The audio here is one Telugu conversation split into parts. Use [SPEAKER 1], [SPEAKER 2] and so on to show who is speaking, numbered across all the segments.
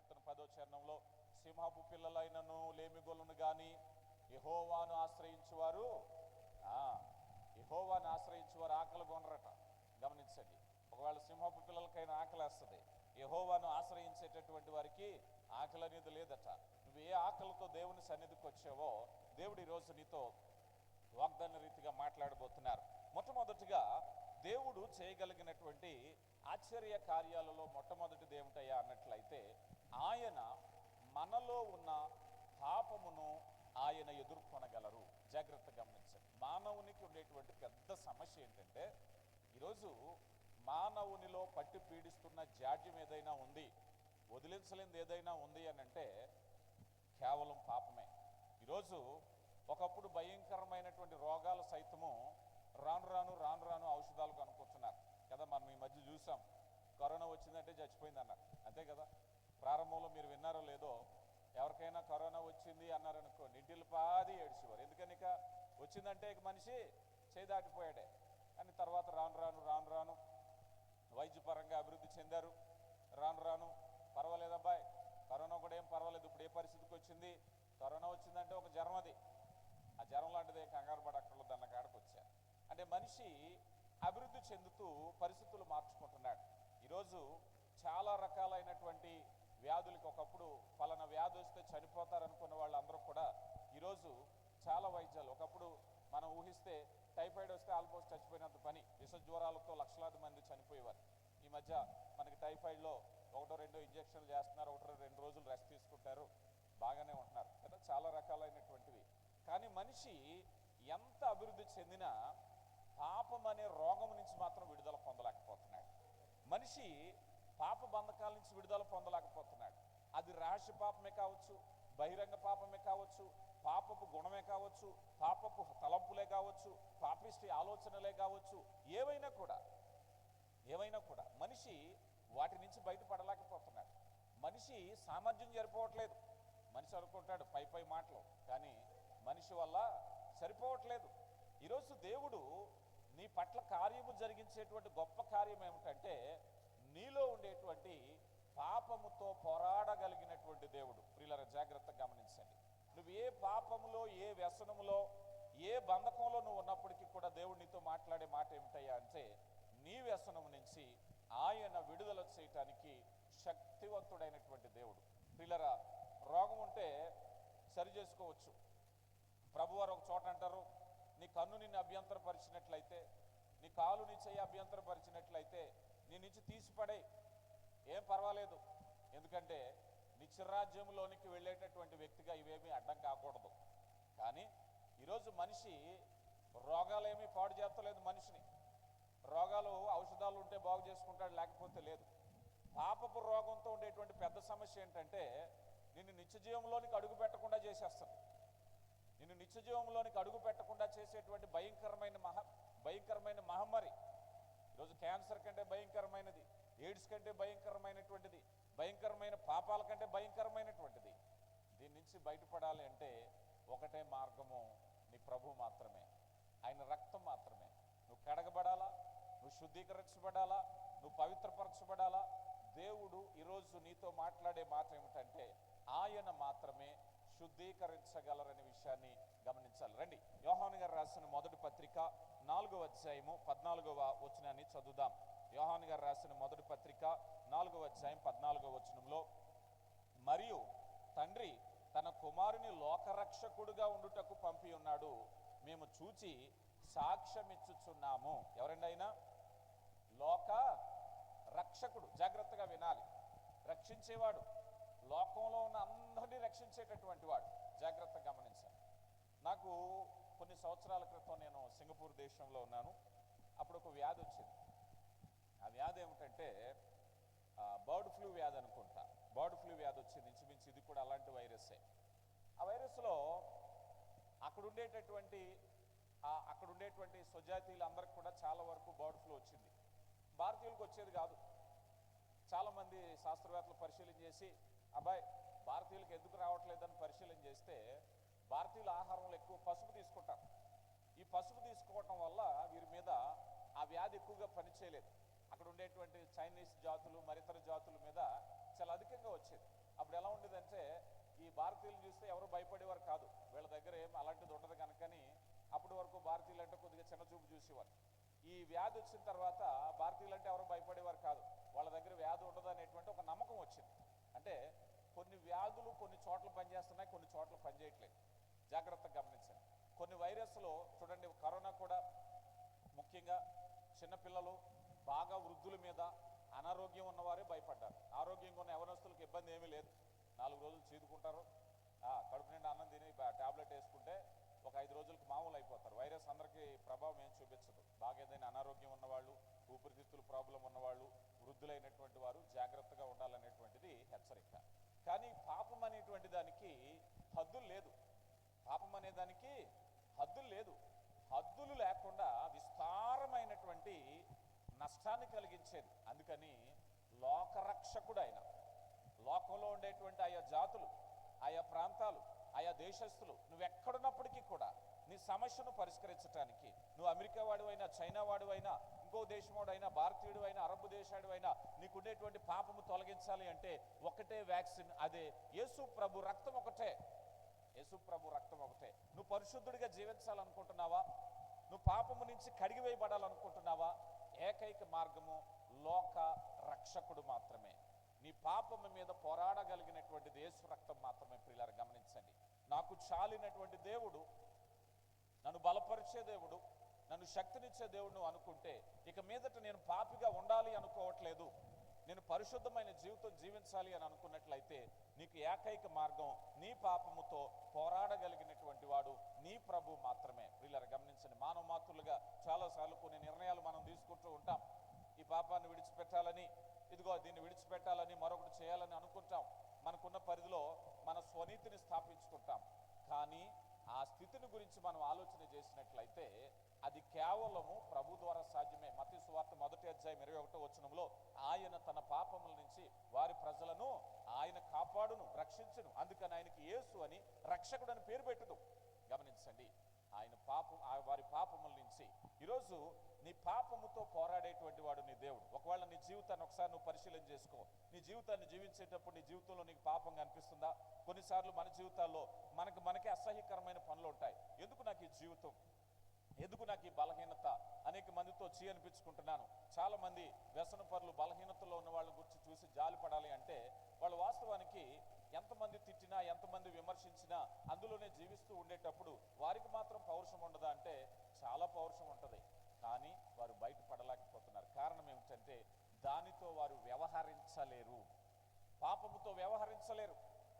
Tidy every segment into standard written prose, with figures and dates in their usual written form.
[SPEAKER 1] కీర్తన 10వ చరణంలో సింహపు పిల్లలైనను లేమిగొలను గాని యెహోవాను ఆశ్రయించువారు యెహోవాను ఆశ్రయించువారు ఆకలి కొనరట. గమనించండి, ఒకవేళ సింహపు పిల్లలకైనా ఆకలేస్తుంది, యెహోవాను ఆశ్రయించేటటువంటి వారికి ఆకలి అనేది లేదట. నువ్వు ఏ ఆకలితో దేవుని సన్నిధికి వచ్చావో దేవుడు ఈరోజు నీతో వాగ్దాన రీతిగా మాట్లాడబోతున్నారు. మొట్టమొదటిగా దేవుడు చేయగలిగినటువంటి ఆశ్చర్య కార్యాలలో మొట్టమొదటిది ఏమిటయ్యా అన్నట్లయితే, ఆయన మనలో ఉన్న పాపమును ఆయన ఎదుర్కొనగలరు. జాగ్రత్తగా గమనించండి. మానవునికి ఉండేటువంటి పెద్ద సమస్య ఏంటంటే, ఈరోజు మానవునిలో పట్టి పీడిస్తున్న జాడ్యం ఏదైనా ఉంది, వదిలించలేనిది ఏదైనా ఉంది అని అంటే కేవలం పాపమే. ఈరోజు ఒకప్పుడు భయంకరమైనటువంటి రోగాలు సైతము రాను రాను ఔషధాలు కనుక్కుంటున్నారు కదా. మనం ఈ మధ్య చూసాం, కరోనా వచ్చిందంటే చచ్చిపోయింది అన్నారు, అంతే కదా. ప్రారంభంలో మీరు విన్నారో లేదో, ఎవరికైనా కరోనా వచ్చింది అన్నారనుకో నిడ్డిలు పాది ఏడ్చేవారు. ఎందుకని ఇక వచ్చిందంటే ఇక మనిషి చేయి దాటిపోయాడే. కానీ తర్వాత రాను వైద్యపరంగా అభివృద్ధి చెందారు. రాను పర్వాలేదబ్బాయి, కరోనా కూడా ఏం పర్వాలేదు. ఇప్పుడు ఏ పరిస్థితికి వచ్చింది, కరోనా వచ్చిందంటే ఒక జ్వరం, అది ఆ జ్వరం లాంటిది కంగారు పడక్కర్లేదు అన్న కాడకు వచ్చారు. అంటే మనిషి అభివృద్ధి చెందుతూ పరిస్థితులు మార్చుకుంటున్నాడు. ఈరోజు చాలా రకాలైనటువంటి వ్యాధులకి, ఒకప్పుడు పలానా వ్యాధి వస్తే చనిపోతారనుకున్న వాళ్ళందరూ కూడా ఈరోజు చాలా వైద్యాలు, ఒకప్పుడు మనం ఊహిస్తే టైఫాయిడ్ వస్తే ఆల్మోస్ట్ చచ్చిపోయినంత పని, విష జ్వరాలతో లక్షలాది మంది చనిపోయేవారు. ఈ మధ్య మనకి టైఫాయిడ్లో 1-2 ఇంజక్షన్లు చేస్తున్నారు, 1-2 రోజులు రెస్ట్ తీసుకుంటారు, బాగానే ఉంటున్నారు కదా. చాలా రకాలైనటువంటివి. కానీ మనిషి ఎంత అభివృద్ధి చెందినా పాపం అనే రోగం నుంచి మాత్రం విడుదల పొందలేకపోతున్నాడు. మనిషి పాప బంధకాల నుంచి విడుదల పొందలేకపోతున్నాడు. అది రహస్య పాపమే కావచ్చు, బహిరంగ పాపమే కావచ్చు, పాపపు గుణమే కావచ్చు, పాపపు తలంపులే కావచ్చు, పాపిష్టి ఆలోచనలే కావచ్చు, ఏవైనా కూడా మనిషి వాటి నుంచి బయటపడలేకపోతున్నాడు. మనిషి సామర్థ్యం సరిపోవట్లేదు. మనిషి అనుకుంటాడు పై మాటలు, కానీ మనిషి వల్ల సరిపోవట్లేదు. ఈరోజు దేవుడు నీ పట్ల కార్యము జరిగించేటువంటి గొప్ప కార్యం ఏమిటంటే, నీలో ఉండేటువంటి పాపముతో పోరాడగలిగినటువంటి దేవుడు. ప్రియులారా, జాగ్రత్తగా గమనించండి. నువ్వు ఏ పాపములో, ఏ వ్యసనములో, ఏ బంధకంలో నువ్వు ఉన్నప్పటికీ కూడా దేవుడు నీతో మాట్లాడే మాట ఏమిటయ్యా అంటే, నీ వ్యసనము నుంచి ఆయన విడుదల చేయటానికి శక్తివంతుడైనటువంటి దేవుడు. ప్రియులారా, రోగం ఉంటే సరి చేసుకోవచ్చు. ప్రభువారు ఒక చోట అంటారు, నీ కన్ను నిన్ను అభ్యంతరపరిచినట్లయితే, నీ కాలు నీ చెయ్యి అభ్యంతరపరిచినట్లయితే నీ నుంచి తీసిపడే, ఏం పర్వాలేదు. ఎందుకంటే నిత్యరాజ్యంలోనికి వెళ్ళేటటువంటి వ్యక్తిగా ఇవేమీ అడ్డం కాకూడదు. కానీ ఈరోజు మనిషి రోగాలేమీ పాడు చేస్తలేదు. మనిషిని రోగాలు ఔషధాలు ఉంటే బాగు చేసుకుంటాడు, లేకపోతే లేదు. పాపపు రోగంతో ఉండేటువంటి పెద్ద సమస్య ఏంటంటే, నిన్ను నిత్యజీవంలోనికి అడుగు పెట్టకుండా చేసేస్తుంది. నిన్ను నిత్యజీవంలోనికి అడుగు పెట్టకుండా చేసేటువంటి భయంకరమైన మహమ్మారి. ఈరోజు క్యాన్సర్ కంటే భయంకరమైనది, ఎయిడ్స్ కంటే భయంకరమైనటువంటిది, భయంకరమైన పాపాల కంటే భయంకరమైనటువంటిది. దీని నుంచి బయటపడాలి అంటే ఒకటే మార్గము, నీ ప్రభు మాత్రమే, ఆయన రక్తం మాత్రమే. నువ్వు కడగబడాలా, నువ్వు శుద్ధీకరించబడాలా, నువ్వు పవిత్రపరచబడాలా. దేవుడు ఈరోజు నీతో మాట్లాడే మాట ఏమిటంటే, ఆయన మాత్రమే శుద్ధీకరించగలరనే విషయాన్ని గమనించాలి. రండి, యోహాను గారు రాసిన మొదటి పత్రిక 4వ అధ్యాయము 14వ వచనాన్ని చదువుదాం. యోహాను గారు రాసిన మొదటి పత్రిక 4వ అధ్యాయం 14వ వచనంలో, మరియు తండ్రి తన కుమారుని లోకరక్షకుడుగా ఉండుటకు పంపి ఉన్నాడు, మేము చూచి సాక్ష్యమిచ్చుచున్నాము. ఎవరండి ఆయన? లోక రక్షకుడు. జాగ్రత్తగా వినాలి. రక్షించేవాడు, లోకంలో ఉన్న అందరినీ రక్షించేటటువంటి వాడు. జాగ్రత్తగా గమనించాలి. నాకు కొన్ని సంవత్సరాల క్రితం నేను సింగపూర్ దేశంలో ఉన్నాను. అప్పుడు ఒక వ్యాధి వచ్చింది. ఆ వ్యాధి ఏమిటంటే బర్డ్ ఫ్లూ వ్యాధి అనుకుంటా. బర్డ్ ఫ్లూ వ్యాధి వచ్చింది, ఇంచుమించు ఇది కూడా అలాంటి వైరస్సే. ఆ వైరస్లో అక్కడ ఉండేటువంటి స్వజాతీయులందరికీ కూడా చాలా వరకు బర్డ్ ఫ్లూ వచ్చింది. భారతీయులకు వచ్చేది కాదు. చాలామంది శాస్త్రవేత్తలు పరిశీలన చేసి, అబ్బాయి భారతీయులకు ఎందుకు రావట్లేదని పరిశీలన చేస్తే, భారతీయుల ఆహారంలో ఎక్కువ పసుపు తీసుకుంటారు. ఈ పసుపు తీసుకోవటం వల్ల వీరి మీద ఆ వ్యాధి ఎక్కువగా పనిచేయలేదు. అక్కడ ఉండేటువంటి చైనీస్ జాతులు, మరితర జాతుల మీద చాలా అధికంగా వచ్చేది. అప్పుడు ఎలా ఉండేదంటే ఈ భారతీయులు చూస్తే ఎవరు భయపడేవారు కాదు, వీళ్ళ దగ్గర ఏం అలాంటిది ఉండదు కనుకని అప్పటి వరకు భారతీయులు అంటే కొద్దిగా చిన్న చూపు చూసేవారు. ఈ వ్యాధి వచ్చిన తర్వాత భారతీయులు అంటే ఎవరు భయపడేవారు కాదు, వాళ్ళ దగ్గర వ్యాధి ఉండదు అనేటువంటి ఒక నమ్మకం వచ్చింది. అంటే కొన్ని వ్యాధులు కొన్ని చోట్ల పనిచేస్తున్నాయి, కొన్ని చోట్ల పనిచేయట్లేదు. జాగ్రత్తగా గమనించండి. కొన్ని వైరస్లో చూడండి, కరోనా కూడా ముఖ్యంగా చిన్నపిల్లలు, బాగా వృద్ధుల మీద, అనారోగ్యం ఉన్నవారే భయపడ్డారు. ఆరోగ్యంగా ఉన్న యవనస్తులకు ఇబ్బంది ఏమీ లేదు, 4 రోజులు చీదుకుంటారు, కడుపు నిండా అన్నం తిని టాబ్లెట్ వేసుకుంటే ఒక 5 రోజులకు మామూలు అయిపోతారు. వైరస్ అందరికీ ప్రభావం ఏం చూపించదు. బాగా ఏదైనా అనారోగ్యం ఉన్నవాళ్ళు, ఊపిరితిత్తుల ప్రాబ్లం ఉన్నవాళ్ళు, వృద్ధులైనటువంటి వారు జాగ్రత్తగా ఉండాలనేటువంటిది హెచ్చరిక. కానీ పాపం అనేటువంటి దానికి హద్దులు లేదు. పాపం అనే దానికి హద్దులు లేదు. హద్దులు లేకుండా విస్తారమైనటువంటి నష్టాన్ని కలిగించేది. అందుకని లోకరక్షకుడు ఆయన, లోకంలో ఉండేటువంటి ఆయా జాతులు, ఆయా ప్రాంతాలు, ఆయా దేశస్తులు, నువ్వెక్కడున్నప్పటికీ కూడా నీ సమస్యను పరిష్కరించడానికి, నువ్వు అమెరికా వాడివైనా, చైనా వాడివైనా, ఇంకో దేశం వాడైనా, భారతీయుడు అయినా, అరబ్ దేశాడు అయినా, నీకుండేటువంటి పాపము తొలగించాలి అంటే ఒకటే వ్యాక్సిన్, అదే యేసు ప్రభు రక్తం ఒకటే. యేసు ప్రభు రక్తం ఒకటే. నువ్వు పరిశుద్ధుడిగా జీవించాలనుకుంటున్నావా? నువ్వు పాపము నుంచి కడిగివేయబడాలనుకుంటున్నావా? ఏకైక మార్గము లోక రక్షకుడు మాత్రమే. నీ పాపము మీద పోరాడగలిగినటువంటిది యేసు రక్తం మాత్రమే. ప్రియులారా గమనించండి. నాకు చాలినటువంటి దేవుడు, నన్ను బలపరిచే దేవుడు, నన్ను శక్తినిచ్చే దేవుడు నువ్వు అనుకుంటే, ఇక మీదట నేను పాపిగా ఉండాలి అనుకోవట్లేదు, నేను పరిశుద్ధమైన జీవితం జీవించాలి అని అనుకున్నట్లయితే నీకు ఏకైక మార్గం నీ పాపముతో పోరాడగలిగినటువంటి వాడు నీ ప్రభు మాత్రమే. ప్రియులారా గమనించండి. మానవ మాతృలుగా చాలాసార్లు కొన్ని నిర్ణయాలు మనం తీసుకుంటూ ఉంటాం. ఈ పాపాన్ని విడిచిపెట్టాలని, ఇదిగో దీన్ని విడిచిపెట్టాలని, మరొకటి చేయాలని అనుకుంటాం. మనకున్న పరిధిలో మన స్వనీతిని స్థాపించుకుంటాం. కానీ ఆ స్థితిని గురించి మనం ఆలోచన చేసినట్లయితే అది కేవలము ప్రభు ద్వారా సాధ్యమే. మత్తయి సువార్త 1:21 ఆయన తన పాపముల నుంచి వారి ప్రజలను ఆయన కాపాడును, రక్షించును, అందుకని ఆయనకి యేసు అని రక్షకుడు అని పేరు పెట్టుదు. గమనించండి. ఆయన వారి పాపముల నుంచి. ఈరోజు నీ పాపముతో పోరాడేటువంటి వాడు నీ దేవుడు. ఒకవేళ నీ జీవితాన్ని ఒకసారి నువ్వు పరిశీలన చేసుకో. నీ జీవితాన్ని జీవించేటప్పుడు నీ జీవితంలో నీకు పాపంగా అనిపిస్తుందా? కొన్నిసార్లు మన జీవితాల్లో మనకే అసహ్యకరమైన పనులు ఉంటాయి. ఎందుకు నాకు ఈ జీవితం, ఎందుకు నాకు ఈ బలహీనత, అనేక మందితో అనిపించుకుంటున్నాను. చాలా మంది వ్యసన పరులు, బలహీనతలో ఉన్న వాళ్ళ గురించి చూసి జాలి పడాలి అంటే వాళ్ళు వాస్తవానికి ఎంతమంది తిట్టినా, ఎంతమంది విమర్శించినా అందులోనే జీవిస్తూ ఉండేటప్పుడు వారికి మాత్రం పౌరుషం ఉండదా అంటే చాలా పౌరుషం ఉంటుంది. కానీ వారు బయటపడలేకపోతున్నారు. కారణం ఏమిటంటే దానితో వారు వ్యవహరించలేరు, పాపముతో వ్యవహరించలేరు.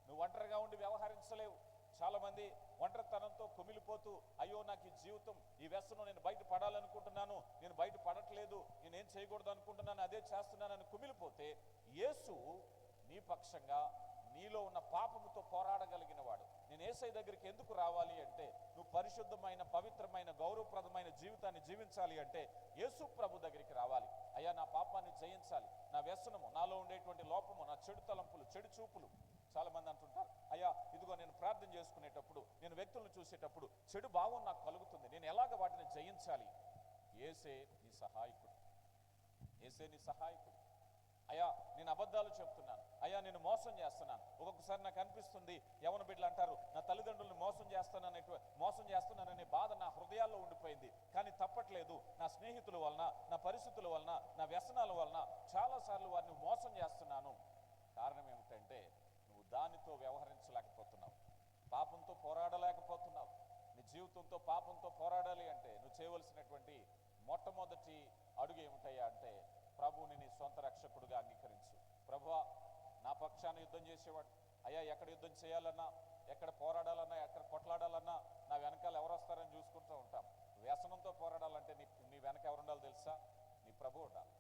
[SPEAKER 1] నువ్వు ఒంటరిగా ఉండి వ్యవహరించలేవు. చాలా మంది ఒంటరితనంతో కుమిలిపోతూ, అయ్యో నాకు ఈ జీవితం, ఈ వ్యసనం, నేను బయట పడాలనుకుంటున్నాను, నేను బయట పడట్లేదు, నేనేం చేయకూడదు అనుకుంటున్నాను, అదే చేస్తున్నానని కుమిలిపోతే యేసు నీ పక్షంగా నీలో ఉన్న పాపముతో పోరాడగలిగిన వాడు. నేను యేసయ్య దగ్గరికి ఎందుకు రావాలి అంటే, నువ్వు పరిశుద్ధమైన, పవిత్రమైన, గౌరవప్రదమైన జీవితాన్ని జీవించాలి అంటే యేసు ప్రభు దగ్గరికి రావాలి. అయ్యా నా పాపాన్ని జయించాలి, నా వ్యసనము, నాలో ఉండేటువంటి లోపము, నా చెడు తలంపులు, చెడు చూపులు. చాలా మంది అంటుంటారు, అయ్యా ఇదిగో నేను ప్రార్థన చేసుకునేటప్పుడు, నేను వ్యక్తులను చూసేటప్పుడు చెడు భావం నాకు కలుగుతుంది, నేను ఎలాగ వాటిని జయించాలి? యేసే నీ సహాయకుడు, యేసే నీ సహాయకుడు. అయ్యా నేను అబద్ధాలు చెప్తున్నాను, అయ్యా నేను మోసం చేస్తున్నాను. ఒక్కొక్కసారి నాకు అనిపిస్తుంది, యవన బిడ్డలు అంటారు, నా తల్లిదండ్రులను మోసం చేస్తున్నాననే బాధ నా హృదయాల్లో ఉండిపోయింది. కానీ తప్పట్లేదు, నా స్నేహితుల వలన, నా పరిస్థితుల వలన, నా వ్యసనాల వలన చాలాసార్లు వారిని మోసం చేస్తున్నాను. కారణం ఏమిటంటే నువ్వు దానితో వ్యవహరించలేకపోతున్నావు, పాపంతో పోరాడలేకపోతున్నావు. నీ జీవితంతో పాపంతో పోరాడాలి అంటే నువ్వు చేయవలసినటువంటి మొట్టమొదటి అడుగు ఏమిటయ్యా అంటే, ప్రభువుని నీ సొంత రక్షకుడుగా అంగీకరించు. ప్రభువా నా పక్షాన యుద్ధం చేసేవాడు, అయ్యా ఎక్కడ యుద్ధం చేయాలన్నా, ఎక్కడ పోరాడాలన్నా, ఎక్కడ కొట్లాడాలన్నా నా వెనకాల ఎవరు వస్తారని చూసుకుంటూ ఉంటాం. వ్యసనంతో పోరాడాలంటే నీ వెనక ఎవరు ఉండాలి తెలుసా? నీ ప్రభు ఉండాలి,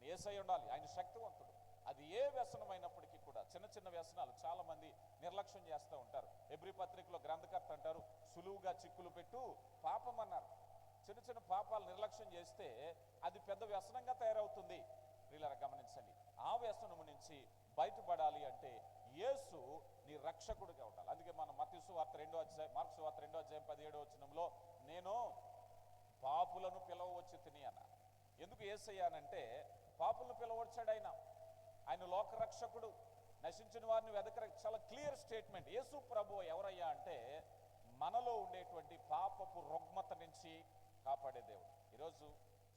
[SPEAKER 1] నీ యేసయ్య ఉండాలి. ఆయన శక్తివంతుడు. అది ఏ వ్యసనం అయినప్పటికీ కూడా, చిన్న చిన్న వ్యసనాలు చాలా మంది నిర్లక్ష్యం చేస్తూ ఉంటారు. హెబ్రీ పత్రికలో గ్రంథకర్త అంటారు, సులువుగా చిక్కులు పెట్టు పాపం అన్నారు. చిన్న చిన్న పాపాలు నిర్లక్ష్యం చేస్తే అది పెద్ద వ్యసనంగా తయారవుతుంది. ప్రియులారా గమనించండి. ఆ వ్యసనము నుంచి బయటపడాలి అంటే యేసు నీ రక్షకుడిగా ఉండాలి. అందుకే మనం మత్తయి సువార్త 2వ అధ్యాయం, మార్కు సువార్త 2వ అధ్యాయం 17వ నేను పాపులను పిలవవచ్చు తిని అన్నారు. ఎందుకు యేసయ్య అనంటే పాపులను పిలవచ్చాడు ఆయన లోక రక్షకుడు. నశించిన వారిని వెదకర. చాలా క్లియర్ స్టేట్మెంట్. యేసు ప్రభు ఎవరయ్యా అంటే మనలో ఉండేటువంటి పాపపు రుగ్మత నుంచి కాపాడే దేవుడు. ఈరోజు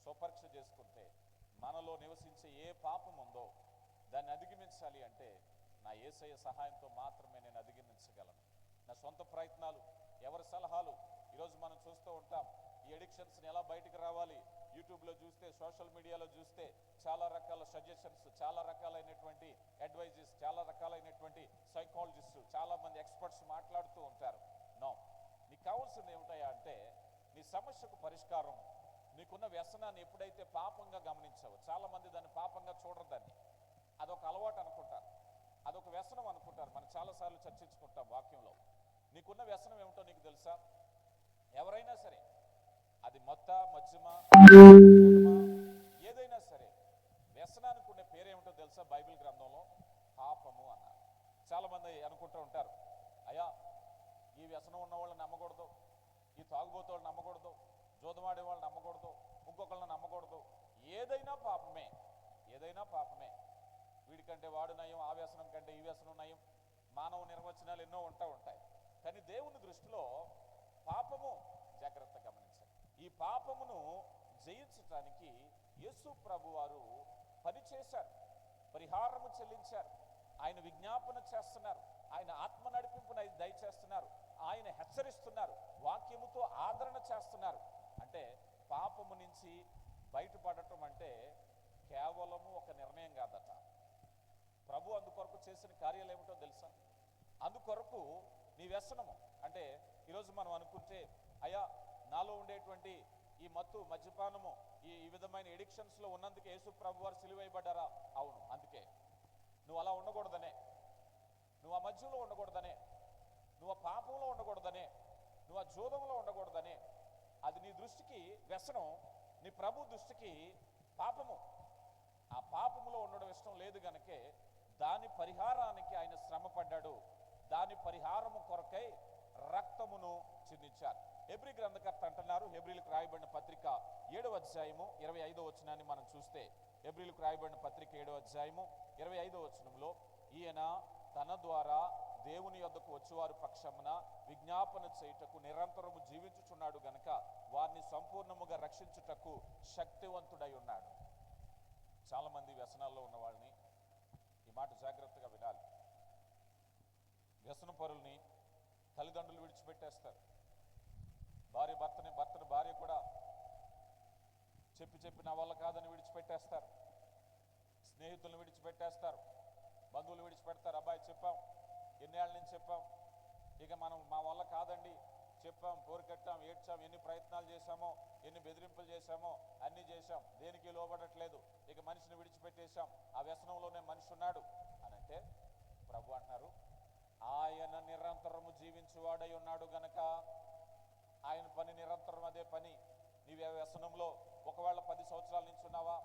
[SPEAKER 1] స్వపరీక్ష చేసుకుంటే మనలో నివసించే ఏ పాపం ఉందో దాన్ని అధిగమించాలి అంటే నా యేసయ్య సహాయంతో మాత్రమే నేను అధిగమించగలను. నా సొంత ప్రయత్నాలు, ఎవరి సలహాలు, ఈరోజు మనం చూస్తూ ఉంటాం. ఈ ఎడిక్షన్స్ని ఎలా బయటికి రావాలి, యూట్యూబ్లో చూస్తే, సోషల్ మీడియాలో చూస్తే చాలా రకాల సజెషన్స్, చాలా రకాలైనటువంటి అడ్వైజెస్, చాలా రకాలైనటువంటి సైకాలజిస్టు, చాలామంది ఎక్స్పర్ట్స్ మాట్లాడుతూ ఉంటారు. నో, నీకు కావాల్సింది ఏమిటాయా అంటే నీ సమస్యకు పరిష్కారం నీకున్న వ్యసనాన్ని ఎప్పుడైతే పాపంగా గమనించావో, చాలామంది దాన్ని పాపంగా చూడరు, దాన్ని అదొక అలవాటు అనుకుంటారు, అదొక వ్యసనం అనుకుంటారు. మనం చాలాసార్లు చర్చించుకుంటాం వాక్యంలో. నీకున్న వ్యసనం ఏమిటో నీకు తెలుసా? ఎవరైనా సరే, అది మొత్త మధ్యమ ఏదైనా సరే, వ్యసనానికి ఉండే పేరేమిటో తెలుసా? బైబిల్ గ్రంథంలో పాపము అన్నారు. చాలామంది అనుకుంటూ ఉంటారు, అయ్యా ఈ వ్యసనం ఉన్న వాళ్ళని నమ్మకూడదు, ఈ తాగుబోతు వాళ్ళని నమ్మకూడదు, జోదమాడే వాళ్ళని నమ్మకూడదు, ఇంకొకళ్ళని నమ్మకూడదు. ఏదైనా పాపమే, ఏదైనా పాపమే. వీడికంటే వాడు నయం, ఆ వ్యసనం కంటే ఈ వ్యసనం నయం. మానవ నిర్వచనాలు ఎన్నో ఉంటాయి. కానీ దేవుని దృష్టిలో పాపము, జాగ్రత్త గమనించండి, ఈ పాపమును జయించటానికి యేసు ప్రభు వారు పనిచేశారు, పరిహారము చెల్లించారు, ఆయన విజ్ఞాపన చేస్తున్నారు, ఆయన ఆత్మ నడిపింపును దయచేస్తున్నారు, ఆయన హెచ్చరిస్తున్నారు, వాక్యముతో ఆదరణ చేస్తున్నారు. అంటే పాపము నుంచి బయటపడటం అంటే కేవలము ఒక నిర్ణయం కాదట. ప్రభు అందుకొరకు చేసిన కార్యాలు ఏమిటో తెలుసా? అందుకొరకు నీ వ్యసనము అంటే, ఈరోజు మనం అనుకుంటే, అయ్యా నాలో ఉండేటువంటి ఈ మత్తు, మద్యపానము, ఈ విధమైన ఎడిక్షన్స్లో ఉన్నందుకే యేసు ప్రభు వారు సిలువేయబడ్డారా? అవును, అందుకే. నువ్వు అలా ఉండకూడదనే, నువ్వు ఆ మధ్యలో ఉండకూడదనే, నువ్వు ఆ పాపంలో ఉండకూడదనే, నువ్వు ఆ జోదంలో ఉండకూడదనే. అది నీ దృష్టికి వ్యసనం, నీ ప్రభు దృష్టికి పాపము. ఆ పాపములో ఉండడం ఇష్టం లేదు గనకే దాని పరిహారానికి ఆయన శ్రమ పడ్డాడు. దాని పరిహారము కొరకై రక్తమును చిందించారు. హెబ్రీ గ్రంథకర్త అంటున్నారు, హెబ్రీలకు రాయబడిన పత్రిక 7వ అధ్యాయము 25వ వచనాన్ని మనం చూస్తే, హెబ్రీలకు రాయబడిన పత్రిక 7వ అధ్యాయము 25వ వచనంలో, ఈయన తన ద్వారా దేవుని యొద్దకు వచ్చేవారి పక్షమున విజ్ఞాపన చేయుటకు నిరంతరము జీవించుచున్నాడు గనక వారిని సంపూర్ణముగా రక్షించుటకు శక్తివంతుడై ఉన్నాడు. చాలామంది వ్యసనాల్లో ఉన్న వాళ్ళని ఈ మాట జాగ్రత్తగా వినాలి. వ్యసన పరుల్ని తల్లిదండ్రులు విడిచిపెట్టేస్తారు, భర్తని భార్య కూడా చెప్పి నా వల్ల కాదని విడిచిపెట్టేస్తారు, స్నేహితులను విడిచిపెట్టేస్తారు, బంధువులు విడిచిపెడతారు. అబ్బాయి చెప్పాం, ఎన్నేళ్ళ నుంచి చెప్పాం, ఇక మనం మా వల్ల కాదండి చెప్పాం, కోరికట్టాం, ఏడ్చాం, ఎన్ని ప్రయత్నాలు చేశామో, ఎన్ని బెదిరింపులు చేశామో, అన్నీ చేశాం, దేనికి లోబడట్లేదు, ఇక మనిషిని విడిచిపెట్టేశాం, ఆ వ్యసనంలోనే మనిషి ఉన్నాడు అని అంటే ప్రభు అంటున్నారు, ఆయన నిరంతరము జీవించువాడై ఉన్నాడు గనక ఆయన పని నిరంతరం అదే పని. నీవే వ్యసనంలో ఒకవేళ 10 సంవత్సరాల నుంచి ఉన్నావా,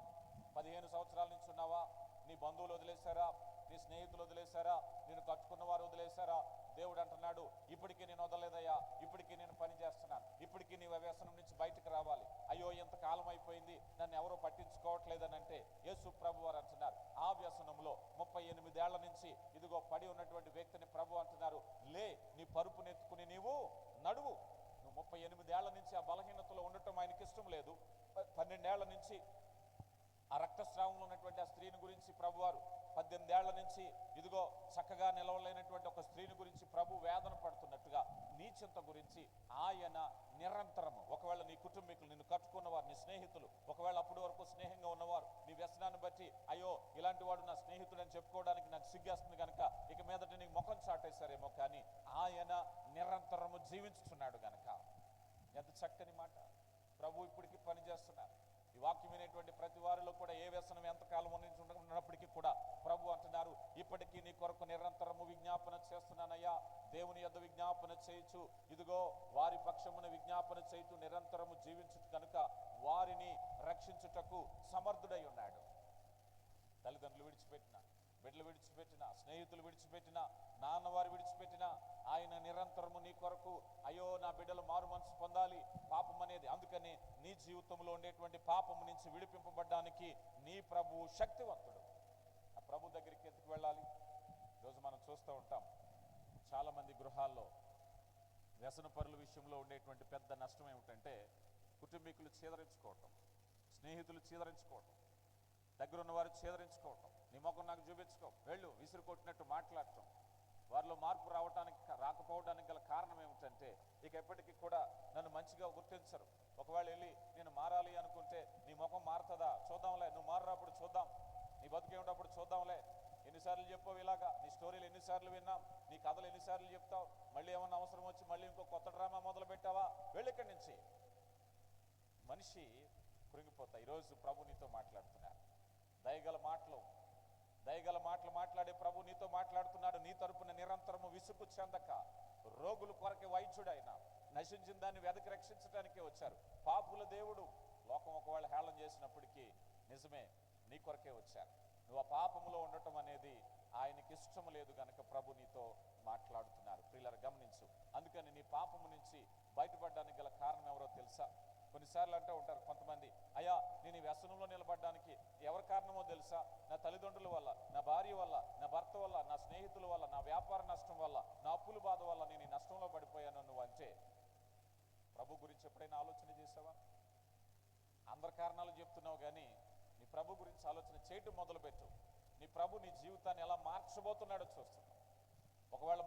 [SPEAKER 1] 15 సంవత్సరాల నుంచి ఉన్నావా, నీ బంధువులు వదిలేశారా, నీ స్నేహితులు వదిలేశారా, నేను కట్టుకున్న వారు వదిలేశారా? దేవుడు అంటున్నాడు, ఇప్పటికీ నేను వదలలేదయ్యా, ఇప్పటికీ నేను పని చేస్తున్నాను, ఇప్పటికీ నీ వ్యసనం నుంచి బయటకు రావాలి. అయ్యో ఎంత కాలం అయిపోయింది, నన్ను ఎవరో పట్టించుకోవట్లేదని అంటే యేసు ప్రభు వారు అంటున్నారు, ఆ వ్యసనంలో 38 ఏళ్ల నుంచి ఇదిగో పడి ఉన్నటువంటి వ్యక్తిని ప్రభు అంటున్నారు, లే, నీ పరుపునెత్తుకుని నీవు నడువు. నువ్వు 38 ఏళ్ల నుంచి ఆ బలహీనతలో ఉండటం ఆయనకి ఇష్టం లేదు. 12 ఏళ్ల నుంచి ఆ రక్తస్రావంలో ఉన్నటువంటి ఆ స్త్రీని గురించి ప్రభువారు 18 ఏళ్ల నుంచి ఇదిగో చక్కగా నిలవలేనటువంటి ఒక స్త్రీని గురించి ప్రభు వేదన పడుతున్నట్టుగా నీ చింత గురించి ఆయన నిరంతరము, ఒకవేళ నీ కుటుంబీకులు, నిన్ను కట్టుకున్నవారు, నీ స్నేహితులు, ఒకవేళ అప్పటి వరకు స్నేహంగా ఉన్నవారు నీ వ్యసనాన్ని బట్టి అయ్యో ఇలాంటి వాడు నా స్నేహితుడు అని చెప్పుకోవడానికి నాకు సిగ్గేస్తుంది కనుక ఇక మీదట నీకు ముఖం చాటేశారేమో, కానీ ఆయన నిరంతరము జీవించుతున్నాడు గనక. ఎంత చక్కని మాట. ప్రభు ఇప్పటికీ పనిచేస్తున్నారు. ఈ వాక్యం వినేటువంటి ప్రతి వారిలో కూడా ఏ వ్యసనం ఎంతకాలం ఉన్నప్పటికీ కూడా ప్రభు అంటున్నారు, ఇప్పటికీ నీ కొరకు నిరంతరము విజ్ఞాపన చేస్తున్నానయ్యా, దేవుని యొద్ద విజ్ఞాపన చేయొచ్చు, ఇదిగో వారి పక్షమున విజ్ఞాపన చేయుచు నిరంతరము జీవించు కనుక వారిని రక్షించుటకు సమర్థుడై ఉన్నాడు. తల్లిదండ్రులు విడిచిపెట్టిన, బిడ్డలు విడిచిపెట్టిన, స్నేహితులు విడిచిపెట్టిన, నాన్నవారు విడిచిపెట్టిన, ఆయన నిరంతరము నీ కొరకు అయ్యో నా బిడ్డలు మారు మనసు పొందాలి, పాపం అనేది, అందుకని నీ జీవితంలో ఉండేటువంటి పాపము నుంచి విడిపింపబడ్డానికి నీ ప్రభువు శక్తివంతుడు. ఆ ప్రభు దగ్గరికి ఎందుకు వెళ్ళాలి? చూస్తూ ఉంటాం. చాలామంది గృహాల్లో వ్యసన పరుల విషయంలో ఉండేటువంటి పెద్ద నష్టం ఏమిటంటే కుటుంబీకులు చీదరించుకోవటం, స్నేహితులు చీదరించుకోవటం, దగ్గరున్న వారు చీదరించుకోవటం, నీ ముఖం నాకు చూపించుకో, వెళ్ళు విసిరు కొట్టినట్టు మాట్లాడటం. వారిలో మార్పు రాకపోవడానికి గల కారణం ఏమిటంటే ఇక ఎప్పటికీ కూడా నన్ను మంచిగా గుర్తించరు. ఒకవేళ వెళ్ళి నేను మారాలి అనుకుంటే నీ ముఖం మారుతుందా చూద్దాంలే, నువ్వు మారినప్పుడు చూద్దాం, నీ బతికేటప్పుడు చూద్దాంలే, ఎన్నిసార్లు చెప్పావు ఇలాగా, నీ స్టోరీలు ఎన్నిసార్లు విన్నాం, నీ కథలు ఎన్నిసార్లు చెప్తావు, మళ్ళీ ఏమన్నా అవసరం వచ్చి మళ్ళీ ఇంకో కొత్త డ్రామా మొదలు పెట్టావా, వెళ్ళిక్కడి నుంచి. మనిషి కృంగిపోతా. ఈరోజు ప్రభు నీతో మాట్లాడుతున్నారు. దయగల మాటలు మాట్లాడే ప్రభు నీతో మాట్లాడుతున్నాడు. నీ తరపున నిరంతరము విసుగు చెందక, రోగుల కొరకే వైద్యుడైన, నశించిన దాన్ని వెదకి రక్షించడానికే వచ్చారు. పాపుల దేవుడు. లోకం ఒకవేళ హేళన చేసినప్పటికీ నిజమే, నీ కొరకే వచ్చారు. నువ్వు ఆ పాపములో ఉండటం అనేది ఆయనకి ఇష్టం లేదు గనక ప్రభు నీతో మాట్లాడుతున్నారు. ప్రియులారా గమనించు. అందుకని నీ పాపము నుంచి బయటపడడానికి గల కారణం ఎవరో తెలుసా? కొన్నిసార్లు అంటూ ఉంటారు కొంతమంది, అయ్యా నేను ఈ వ్యసనంలో నిలబడడానికి ఎవరి కారణమో తెలుసా? నా తల్లిదండ్రుల వల్ల, నా భార్య వల్ల, నా భర్త వల్ల, నా స్నేహితుల వల్ల, నా వ్యాపార నష్టం వల్ల, నా అప్పుల బాధ వల్ల నేను ఈ నష్టంలో పడిపోయాను నువ్వు అంటే ప్రభు గురించి ఎప్పుడైనా ఆలోచన చేసావా? అందరి కారణాలు చెప్తున్నావు కానీ నీ ప్రభు గురించి ఆలోచన చేయటం మొదలుపెట్టు. నీ ప్రభు నీ జీవితాన్ని ఎలా మార్చబోతున్నాడో చూస్తున్నావు. ఒకవేళ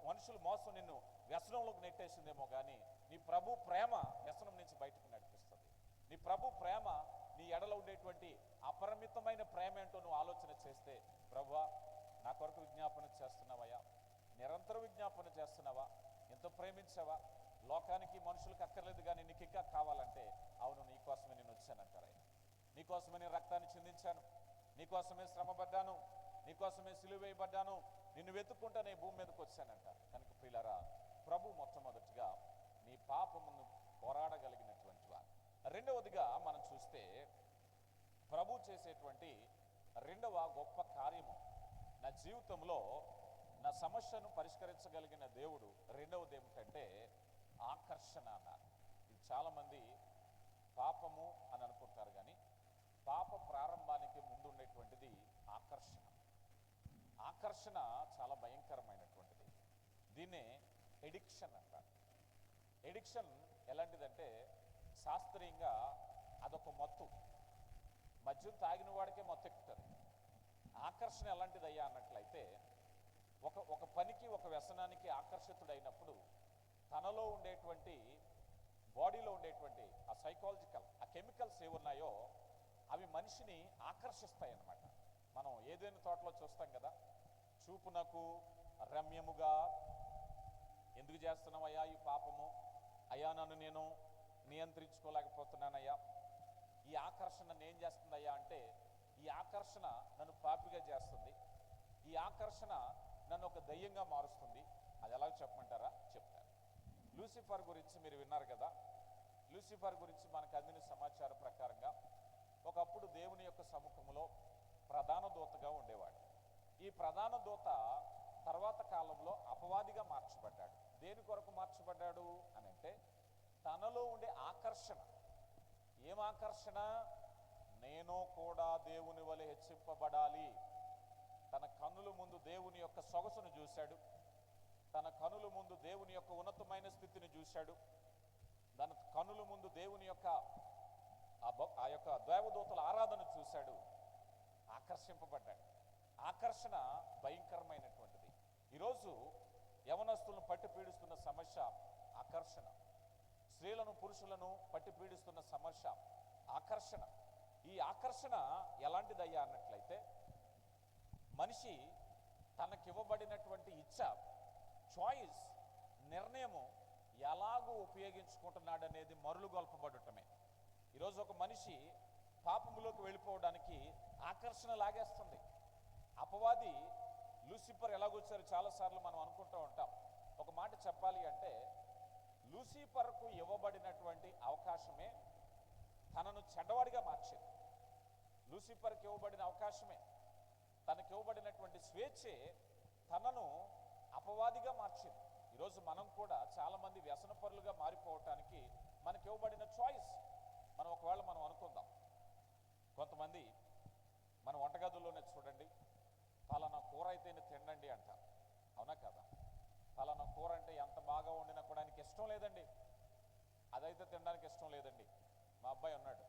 [SPEAKER 1] మనుషులు మోసం నిన్ను వ్యసనంలోకి నెట్టేసిందేమో కానీ నీ ప్రభు ప్రేమ వ్యసనం నుంచి బయటకు నడిపిస్తుంది. నీ ప్రభు ప్రేమ, నీ ఎడలో ఉండేటువంటి అపరిమితమైన ప్రేమ ఏంటో నువ్వు ఆలోచన చేస్తే, ప్రభువా నా కొరకు విజ్ఞాపన చేస్తున్నావయ్యా, నిరంతరం విజ్ఞాపన చేస్తున్నావా, ఎంతో ప్రేమించావా, లోకానికి మనుషులకు అక్కర్లేదు కానీ నీకు ఇంకా కావాలంటే, అవును నీకోసమే నేను వచ్చానంటారు ఆయన. నీకోసమే నేను రక్తాన్ని చిందించాను, నీకోసమే శ్రమపడ్డాను, నీకోసమే సిలువ వేయబడ్డాను, నిన్ను వెతుక్కుంటా నేను భూమి మీదకి వచ్చానంటారు. కనుక ప్రియులారా, ప్రభు మొట్టమొదటిగా నీ పాపమును పోరాడగలిగినటువంటి వారు. రెండవదిగా మనం చూస్తే ప్రభు చేసేటువంటి రెండవ గొప్ప కార్యము, నా జీవితంలో నా సమస్యను పరిష్కరించగలిగిన దేవుడు రెండవది ఏమిటంటే ఆకర్షణ అన్నారు. ఇది చాలామంది పాపము అని అనుకుంటారు కానీ పాప ప్రారంభానికి ముందు ఉండేటువంటిది ఆకర్షణ. ఆకర్షణ చాలా భయంకరమైనటువంటిది. దీన్నే ఎడిక్షన్ అంటారు. ఎడిక్షన్ ఎలాంటిదంటే శాస్త్రీయంగా అదొక మత్తు. మద్యం తాగిన వాడికే మత్తు ఎక్కుతుంది. ఆకర్షణ ఎలాంటిదయ్యా అన్నట్లయితే ఒక పనికి, ఒక వ్యసనానికి ఆకర్షితుడైనప్పుడు తనలో ఉండేటువంటి, బాడీలో ఉండేటువంటి ఆ సైకాలజికల్, ఆ కెమికల్స్ ఏమున్నాయో అవి మనిషిని ఆకర్షిస్తాయి అన్నమాట. మనం ఏదైనా తోటలో చూస్తాం కదా, చూపునకు రమ్యముగా, ఎందుకు చేస్తున్నావయ్యా ఈ పాపము, అయ్యా నన్ను నేను నియంత్రించుకోలేకపోతున్నానయ్యా, ఈ ఆకర్షణ నన్ను ఏం చేస్తుందయ్యా అంటే, ఈ ఆకర్షణ నన్ను పాపిగా చేస్తుంది, ఈ ఆకర్షణ నన్ను ఒక దయ్యంగా మారుస్తుంది. అది ఎలాగో చెప్పమంటారా? చెప్తాను. లూసిఫర్ గురించి మీరు విన్నారు కదా. లూసిఫర్ గురించి మనకు అందిన సమాచారం ప్రకారంగా ఒకప్పుడు దేవుని యొక్క సముఖంలో ప్రధాన దూతగా ఉండేవాడు. ఈ ప్రధాన దూత తర్వాత కాలంలో అపవాదిగా మార్చబడ్డాడు. దేని కొరకు మార్చబడ్డాడు అని అంటే, తనలో ఉండే ఆకర్షణ. ఏం ఆకర్షణ? నేను కూడా దేవుని వలె హెచ్చింపబడాలి. తన కన్నుల ముందు దేవుని యొక్క సొగసును చూశాడు, తన కనుల ముందు దేవుని యొక్క ఉన్నతమైన స్థితిని చూశాడు, తన కనుల ముందు దేవుని యొక్క ఆ యొక్క దేవదూతల ఆరాధన చూశాడు, ఆకర్షింపబడ్డాడు. ఆకర్షణ భయంకరమైనటువంటిది. ఈరోజు యవనస్తులను పట్టి పీడిస్తున్న సమస్య ఆకర్షణ. స్త్రీలను, పురుషులను పట్టి పీడిస్తున్న సమస్య ఆకర్షణ. ఈ ఆకర్షణ ఎలాంటిదయ్యా అన్నట్లయితే, మనిషి తనకివ్వబడినటువంటి ఇచ్చ, చాయిస్, నిర్ణయము ఎలాగూ ఉపయోగించుకుంటున్నాడనేది మరులుగొల్పబడటమే. ఈరోజు ఒక మనిషి పాపములోకి వెళ్ళిపోవడానికి ఆకర్షణ లాగేస్తుంది. అపవాది లూసిఫర్ ఎలాగొచ్చారు చాలాసార్లు మనం అనుకుంటూ ఉంటాం. ఒక మాట చెప్పాలి అంటే, లూసిఫర్కు ఇవ్వబడినటువంటి అవకాశమే తనను చెడ్డవాడిగా మార్చింది. లూసిఫర్కి ఇవ్వబడిన అవకాశమే, తనకి ఇవ్వబడినటువంటి స్వేచ్ఛే తనను అపవాదిగా మార్చింది. ఈరోజు మనం కూడా చాలామంది వ్యసనపరులుగా మారిపోవటానికి మనకి ఇవ్వబడిన చాయిస్. ఒకవేళ మనం అనుకుందాం, కొంతమంది మన వంటగదుల్లోనే చూడండి, పలానా కూర అయితేనే తినండి అంటారు. అవునా కదా? ఫలానా కూర అంటే ఎంత బాగా వండినా కూడా ఆయనకి ఇష్టం లేదండి, అదైతే తినడానికి ఇష్టం లేదండి. మా అబ్బాయి ఉన్నాడు,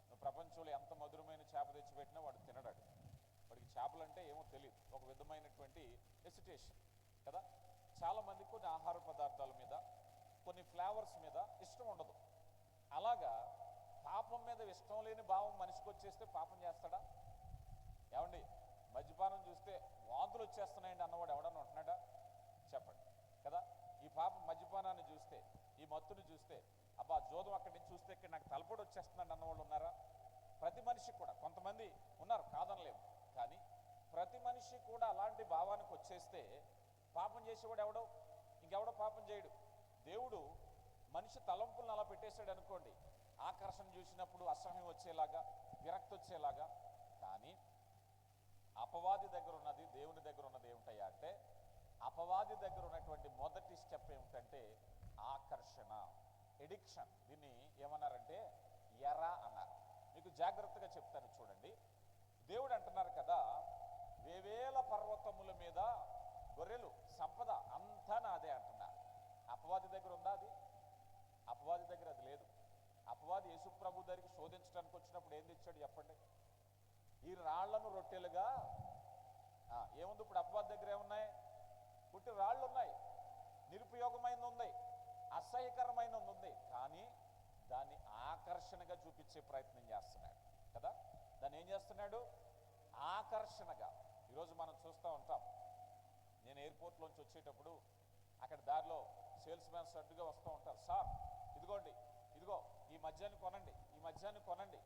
[SPEAKER 1] నువ్వు ప్రపంచంలో ఎంత మధురమైన చేప తెచ్చిపెట్టినా వాడు తినడాడు. వాడికి చేపలంటే ఏమో తెలియదు, ఒక విధమైనటువంటి హెసిటేషన్ కదా. చాలామంది కొన్ని ఆహార పదార్థాల మీద, కొన్ని ఫ్లేవర్స్ మీద ఇష్టం ఉండదు. అలాగా పాపం మీద ఇష్టం లేని భావం మనిషికి వచ్చేస్తే పాపం చేస్తాడా? ఏమండి, మద్యపానం చూస్తే వాంతులు వచ్చేస్తున్నాయండి అన్నవాడు ఎవడన్నా ఉంటున్నాడా? చెప్పండి కదా. ఈ పాపం మద్యపానాన్ని చూస్తే, ఈ మత్తుని చూస్తే, అబ్బా జోదం అక్కడి నుంచి చూస్తే ఇక్కడ నాకు తలపొడి వచ్చేస్తుందండి అన్నవాళ్ళు ఉన్నారా? ప్రతి మనిషి కూడా, కొంతమంది ఉన్నారు కాదనలేము, కానీ ప్రతి మనిషి కూడా అలాంటి భావానికి వచ్చేస్తే పాపం చేసేవాడు ఎవడో, ఇంకెవడో పాపం చేయడు. దేవుడు మనిషి తలంపులను అలా పెట్టేశాడు అనుకోండి, ఆకర్షణ చూసినప్పుడు అసహ్యం వచ్చేలాగా, విరక్తి వచ్చేలాగా. కానీ అపవాది దగ్గర ఉన్నది, దేవుని దగ్గర ఉన్నది ఏమిటయ్యా అంటే, అపవాది దగ్గర ఉన్నటువంటి మొదటి స్టెప్ ఏమిటంటే ఆకర్షణ, ఎడిక్షన్. దీన్ని ఏమన్నారంటే ఎర అన్నారు. మీకు జాగ్రత్తగా చెప్తాను చూడండి. దేవుడు అంటున్నారు కదా, వేవేల పర్వతముల మీద గొర్రెలు, సంపద అంతా నాదే అంటున్నారు. అపవాది దగ్గర ఉందా అది? అపవాది దగ్గర అది లేదు. అపవాది యేసు ప్రభు దగ్గరికి శోధించడానికి వచ్చినప్పుడు ఏం తెచ్చాడు చెప్పండి? ఈ రాళ్లను రొట్టెలుగా. ఏముంది ఇప్పుడు అపవాది దగ్గర? ఏమున్నాయి? పుట్టి రాళ్ళు ఉన్నాయి, నిరుపయోగమైనది ఉంది, అసహ్యకరమైనది ఉంది. కానీ దాన్ని ఆకర్షణగా చూపించే ప్రయత్నం చేస్తున్నాడు కదా. దాన్ని ఏం చేస్తున్నాడు? ఆకర్షణగా. ఈరోజు మనం చూస్తూ ఉంటాం. నేను ఎయిర్పోర్ట్లోంచి వచ్చేటప్పుడు అక్కడ దారిలో సేల్స్ మ్యాన్స్ అడ్డుగా వస్తూ ఉంటారు. సార్ ఇదిగోండి, ఇదిగో ఈ మద్యాన్ని కొనండి, ఈ మద్యాన్ని కొనండి.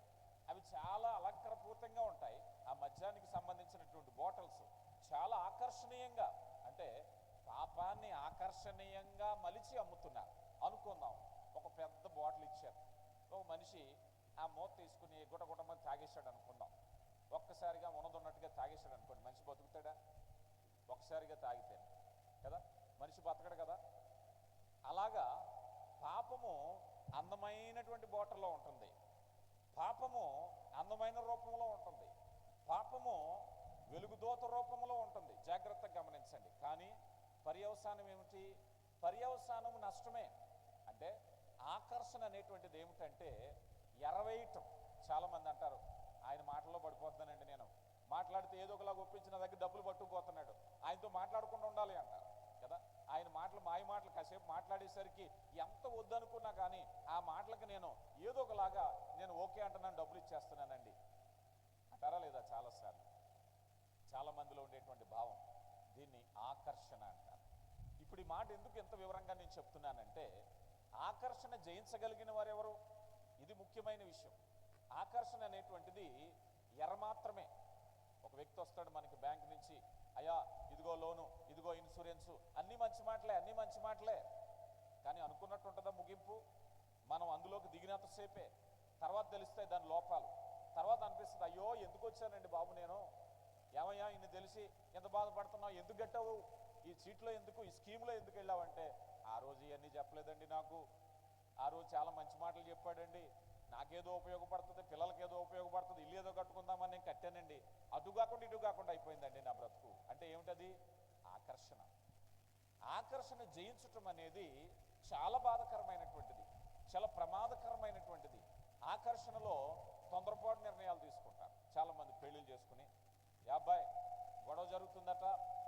[SPEAKER 1] అవి చాలా అలంకరపూరితంగా ఉంటాయి. ఆ మద్యానికి సంబంధించినటువంటి బాటిల్స్ చాలా ఆకర్షణీయంగా, అంటే పాపాన్ని ఆకర్షణీయంగా మలిచి అమ్ముతున్నారు. అనుకుందాం, ఒక పెద్ద బాటిల్ ఇచ్చారు, ఒక మనిషి ఆ మూత తీసుకుని గుటగుటమని తాగేశాడు అనుకుందాం. ఒక్కసారిగా ఉన్నదన్నట్టుగా తాగేశాడు అనుకోండి, మనిషి బతుకుతాడా? ఒకసారిగా తాగితే కదా మనిషి బతకడు కదా. అలాగా పాపము అందమైనటువంటి బాటిల్లో ఉంటుంది, పాపము అందమైన రూపంలో ఉంటుంది, పాపము వెలుగుదోత రూపంలో ఉంటుంది. జాగ్రత్తగా గమనించండి. కానీ పర్యవసానం ఏమిటి? పర్యవసానం నష్టమే. అంటే ఆకర్షణ అనేటువంటిది ఏమిటంటే ఎరవేయటం. చాలామంది అంటారు, ఆయన మాటల్లో పడిపోతున్నానండి, నేను మాట్లాడితే ఏదో ఒకలాగా ఒప్పించిన దగ్గర డబ్బులు పట్టుకుపోతున్నాడు, ఆయనతో మాట్లాడకుండా ఉండాలి అంటారు కదా. ఆయన మాటలు మాయ మాటలు కాసేపు మాట్లాడేసరికి ఎంత వద్దనుకున్నా కానీ ఆ మాటలకు నేను ఏదో ఒకలాగా నేను ఓకే అంటున్నాను, డబ్బులు ఇచ్చేస్తున్నానండి అంటారా లేదా? చాలాసార్లు చాలామందిలో ఉండేటువంటి భావం, దీన్ని ఆకర్షణ అంటారు. ఇప్పుడు ఈ మాట ఎందుకు ఎంత వివరంగా నేను చెప్తున్నానంటే, ఆకర్షణ జయించగలిగిన వారు ఎవరు? ఇది ముఖ్యమైన విషయం. ఆకర్షణ అనేటువంటిది ఎర మాత్రమే. ఒక వ్యక్తి వస్తాడు మనకి బ్యాంక్ నుంచి, అయ్యా ఇదిగో లోను, ఇదిగో ఇన్సూరెన్సు, అన్నీ మంచి మాటలే, అన్నీ మంచి మాటలే. కానీ అనుకున్నట్టు ఉంటుందా ముగింపు? మనం అందులోకి దిగినంతసేపే, తర్వాత తెలుస్తాయి దాని లోపాలు. తర్వాత అనిపిస్తుంది, అయ్యో ఎందుకు వచ్చానండి బాబు నేను, ఏమయ్యా ఇన్ని తెలిసి ఎంత బాధపడుతున్నావు, ఎందుకు కట్టావు, ఈ సీట్లో ఎందుకు, ఈ స్కీమ్లో ఎందుకు వెళ్ళావంటే, ఆ రోజు ఇవన్నీ చెప్పలేదండి నాకు, ఆ రోజు చాలా మంచి మాటలు చెప్పాడండి, నాకేదో ఉపయోగపడుతుంది, పిల్లలకి ఏదో ఉపయోగపడుతుంది, ఇల్లు ఏదో కట్టుకుందామని నేను కట్టానండి, అటు కాకుండా ఇటు కాకుండా అయిపోయిందండి నా బ్రతుకు. అంటే ఏమిటది? ఆకర్షణ. ఆకర్షణ జయించటం అనేది చాలా బాధకరమైనటువంటిది, చాలా ప్రమాదకరమైనటువంటిది. ఆకర్షణలో తొందరపాటు నిర్ణయాలు తీసుకుంటారు చాలామంది. పెళ్ళిళ్ళు చేసుకుని, అబ్బాయి గొడవ జరుగుతుందట,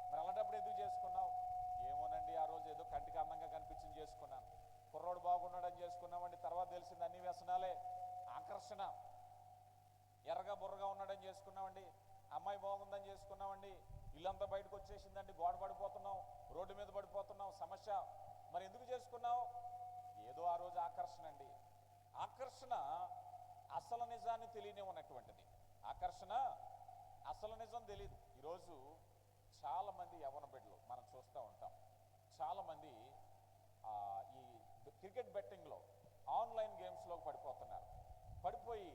[SPEAKER 1] మరి అలాంటప్పుడు ఎందుకు చేసుకున్నావు? ఏమోనండి, ఆ రోజు ఏదో కంటికి అందంగా కనిపించింది చేసుకున్నాను, కుర్రోడు బాగున్నాడని చేసుకున్నామండి, తర్వాత తెలిసింది అన్ని వ్యసనాలే. ఆకర్షణ. ఎర్రగా బుర్రగా ఉన్నాడని చేసుకున్నామండి, అమ్మాయి బాగుందని చేసుకున్నామండి, ఇల్లంతా బయటకు వచ్చేసిందండి, గోడ పడిపోతున్నాం, రోడ్డు మీద పడిపోతున్నాం, సమస్య. మరి ఎందుకు చేసుకున్నావు? ఏదో ఆ రోజు ఆకర్షణ అండి. ఆకర్షణ అసలు నిజాన్ని తెలియనే ఉన్నటువంటిది. ఆకర్షణ అసలు నిజం తెలియదు. ఈరోజు చాలామంది యవ్వన బిడ్డలు మనం చూస్తూ ఉంటాం, చాలామంది ఈ క్రికెట్ బెట్టింగ్లో, ఆన్లైన్ గేమ్స్లో పడిపోతున్నారు. పడిపోయి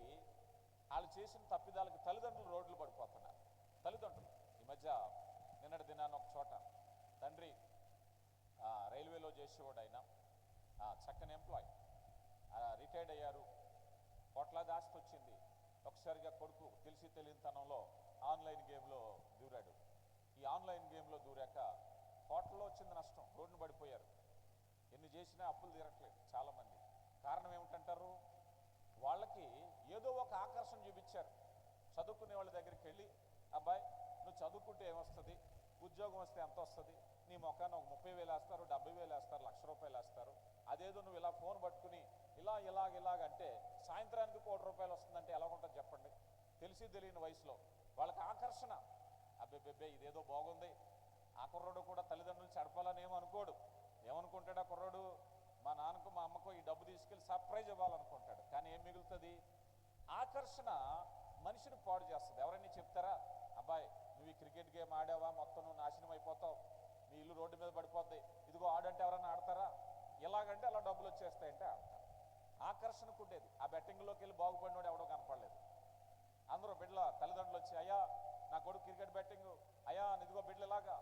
[SPEAKER 1] వాళ్ళు చేసిన తప్పిదాలకు తల్లిదండ్రులు రోడ్లు పడిపోతున్నారు. తల్లిదండ్రులు ఈ మధ్య నిన్నటి దినాన్ని ఒక చోట తండ్రి రైల్వేలో చేసేవాడు, ఆయన చక్కని ఎంప్లాయ్, రిటైర్డ్ అయ్యారు, కోట్లాది ఆస్తి వచ్చింది. ఒకసారిగా కొడుకు తెలిసి తెలియనితనంలో ఆన్లైన్ గేమ్లో దూరాడు. ఈ ఆన్లైన్ గేమ్లో దూరాక హోటల్లో వచ్చింది నష్టం, రోడ్డున పడిపోయారు. ఎన్ని చేసినా అప్పులు తీరట్లేదు చాలామంది. కారణం ఏమిటంటారు? వాళ్ళకి ఏదో ఒక ఆకర్షణ చూపించారు. చదువుకునే వాళ్ళ దగ్గరికి వెళ్ళి, అబ్బాయి నువ్వు చదువుకుంటే ఏమొస్తుంది, ఉద్యోగం వస్తే ఎంత వస్తుంది, నీ మొఖాన్ని ఒక 30,000 వేస్తారు, 70,000 వేస్తారు, ₹1,00,000 వేస్తారు. అదేదో నువ్వు ఇలా ఫోన్ పట్టుకుని ఇలాగంటే సాయంత్రానికి ₹1,00,000 వస్తుందంటే ఎలా ఉంటుంది చెప్పండి? తెలిసి తెలియని వయసులో వాళ్ళకి ఆకర్షణ. అబ్బే ఇదేదో బాగుంది. ఆ కుర్రోడు కూడా తల్లిదండ్రులు చెడపాలని ఏమనుకోడు. ఏమనుకుంటాడు ఆ కుర్రోడు? మా నాన్నకు మా అమ్మకు ఈ డబ్బు తీసుకెళ్ళి సర్ప్రైజ్ ఇవ్వాలనుకుంటాడు. కానీ ఏం మిగులుతుంది? ఆకర్షణ మనిషిని పాడు చేస్తుంది. ఎవరైనా చెప్తారా, అబ్బాయి నువ్వు ఈ క్రికెట్ గేమ్ ఆడావా మొత్తం నువ్వు నాశనం అయిపోతావు, నీ ఇల్లు రోడ్డు మీద పడిపోద్ది, ఇదిగో ఆడంటే ఎవరైనా ఆడతారా? ఎలాగంటే అలా డబ్బులు వచ్చేస్తాయంటే ఆడతారు. ఆకర్షణకు ఉండేది. ఆ బెట్టింగ్లోకి వెళ్ళి బాగుపడినోడు ఎవడో కనపడలేదు. అందరూ బిడ్డల తల్లిదండ్రులు వచ్చి, అయ్యా నా కొడుకు క్రికెట్ బెట్టింగ్, అయ్యా ఇదిగో బిడ్డలు ఇలాగా.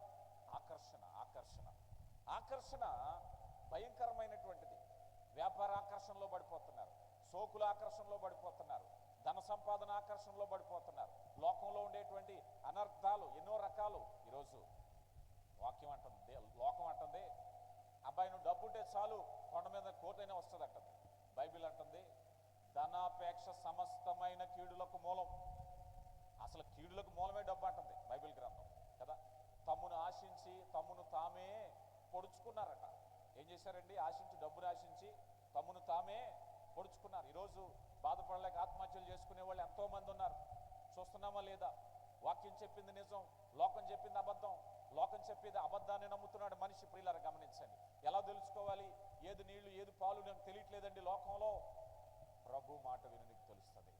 [SPEAKER 1] ఆకర్షణ ఆకర్షణ ఆకర్షణ భయంకరమైనటువంటిది. వ్యాపార ఆకర్షణలో పడిపోతున్నారు, సోకుల ఆకర్షణలో పడిపోతున్నారు, ధన సంపాదన ఆకర్షణలో పడిపోతున్నారు. లోకంలో ఉండేటువంటి అనర్థాలు ఎన్నో రకాలు. ఈరోజు వాక్యం అంటుంది, లోకం అంటుంది, అబ్బాయి నువ్వు డబ్బు ఉంటే చాలు కొండ మీద కోటైనా వస్తుంది అంటుంది. బైబిల్ అంటుంది, ధనాపేక్ష సమస్తమైన కీడులకు మూలం. అసలు కీడులకు మూలమే డబ్బు అంటుంది బైబిల్ గ్రంథం కదా. తమ్మును ఆశించి తమ్మును తామే పొడుచుకున్నారట. ఏం చేశారండి? ఆశించి, డబ్బును ఆశించి తమ్మును తామే పొడుచుకున్నారు. ఈరోజు బాధపడలేక ఆత్మహత్యలు చేసుకునే వాళ్ళు ఎంతోమంది ఉన్నారు. చూస్తున్నామా లేదా? వాక్యం చెప్పింది నిజం, లోకం చెప్పింది అబద్ధం. లోకం చెప్పేది అబద్ధాన్ని నమ్ముతున్నాడు మనిషి. ప్రియులారా గమనించండి. ఎలా తెలుసుకోవాలి? ఏది నీళ్లు ఏది పాలు నాకు తెలియట్లేదండి లోకంలో. ప్రభు మాట విని నీకు తెలుస్తుంది.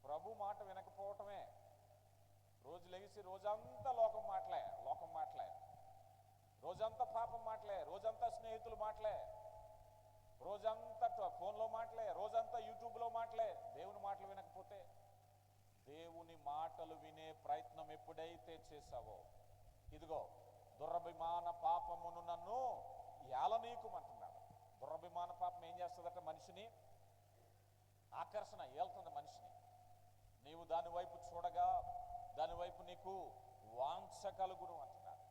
[SPEAKER 1] ప్రభు మాట వినకపోవటమే. రోజు లెగిసి రోజంతా లోకం మాటలే, రోజంతా పాపం మాటలే, రోజంతా స్నేహితులు మాటలే, రోజంతా ఫోన్లో మాటలే, రోజంతా యూట్యూబ్లో మాటలే. దేవుని మాటలు వినకపోతే, దేవుని మాటలు వినే ప్రయత్నం ఎప్పుడైతే చేశావో, ఇదిగో దురభిమాన పాపమును నన్ను ఏలనీయకుమంటున్నాడు. దురభిమాన పాపం ఏం చేస్తుందట? మనిషిని ఆకర్షణ ఏళ్తుంది మనిషిని. నీవు దాని వైపు చూడగా దాని వైపు నీకు వాంఛ కలుగును అంటున్నాడు.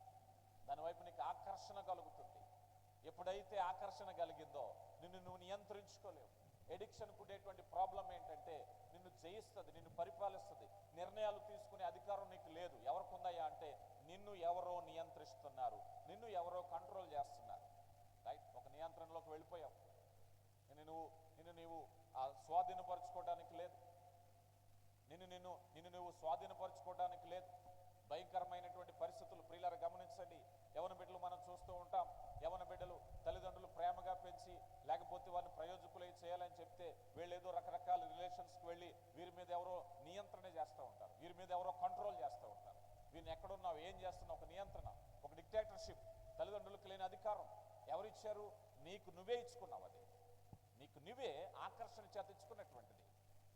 [SPEAKER 1] దాని వైపు నీకు ఆకర్షణ కలుగుతుంది. ఎప్పుడైతే ఆకర్షణ కలిగిందో నిన్ను నువ్వు నియంత్రించుకోలేవు. ఎడిక్షన్కు ఉండేటువంటి ప్రాబ్లం ఏంటంటే నిన్ను జయిస్తుంది, నిన్ను పరిపాలిస్తుంది. నిర్ణయాలు తీసుకునే అధికారం నీకు లేదు. ఎవరికి ఉందయ్యా అంటే నిన్ను ఎవరో నియంత్రిస్తున్నారు, నిన్ను ఎవరో కంట్రోల్ చేస్తున్నారు. రైట్? ఒక నియంత్రణలోకి వెళ్ళిపోయావు. నిన్ను నీవు స్వాధీనపరచుకోవడానికి లేదు. నిన్ను నువ్వు స్వాధీనపరచుకోవడానికి లేదు. భయంకరమైనటువంటి పరిస్థితులు. ప్రియులారా గమనించండి. యవన బిడ్డలు మనం చూస్తూ ఉంటాం. యవన బిడ్డలు తల్లిదండ్రులు ప్రేమగా పెంచి, లేకపోతే వారిని ప్రయోజకులై చేయాలని చెప్తే వీళ్ళు ఏదో రకరకాల రిలేషన్స్కి వెళ్ళి వీరి మీద ఎవరో నియంత్రణ చేస్తూ ఉంటారు, వీరి మీద ఎవరో కంట్రోల్ చేస్తూ ఉంటారు. వీరిని ఎక్కడున్నావు, ఏం చేస్తున్నావు? ఒక నియంత్రణ, ఒక డిక్టేటర్షిప్. తల్లిదండ్రులకు లేని అధికారం ఎవరిచ్చారు? నీకు నువ్వే ఇచ్చుకున్నావు. అది నీకు నువ్వే ఆకర్షణ చేత ఇచ్చుకున్నటువంటిది.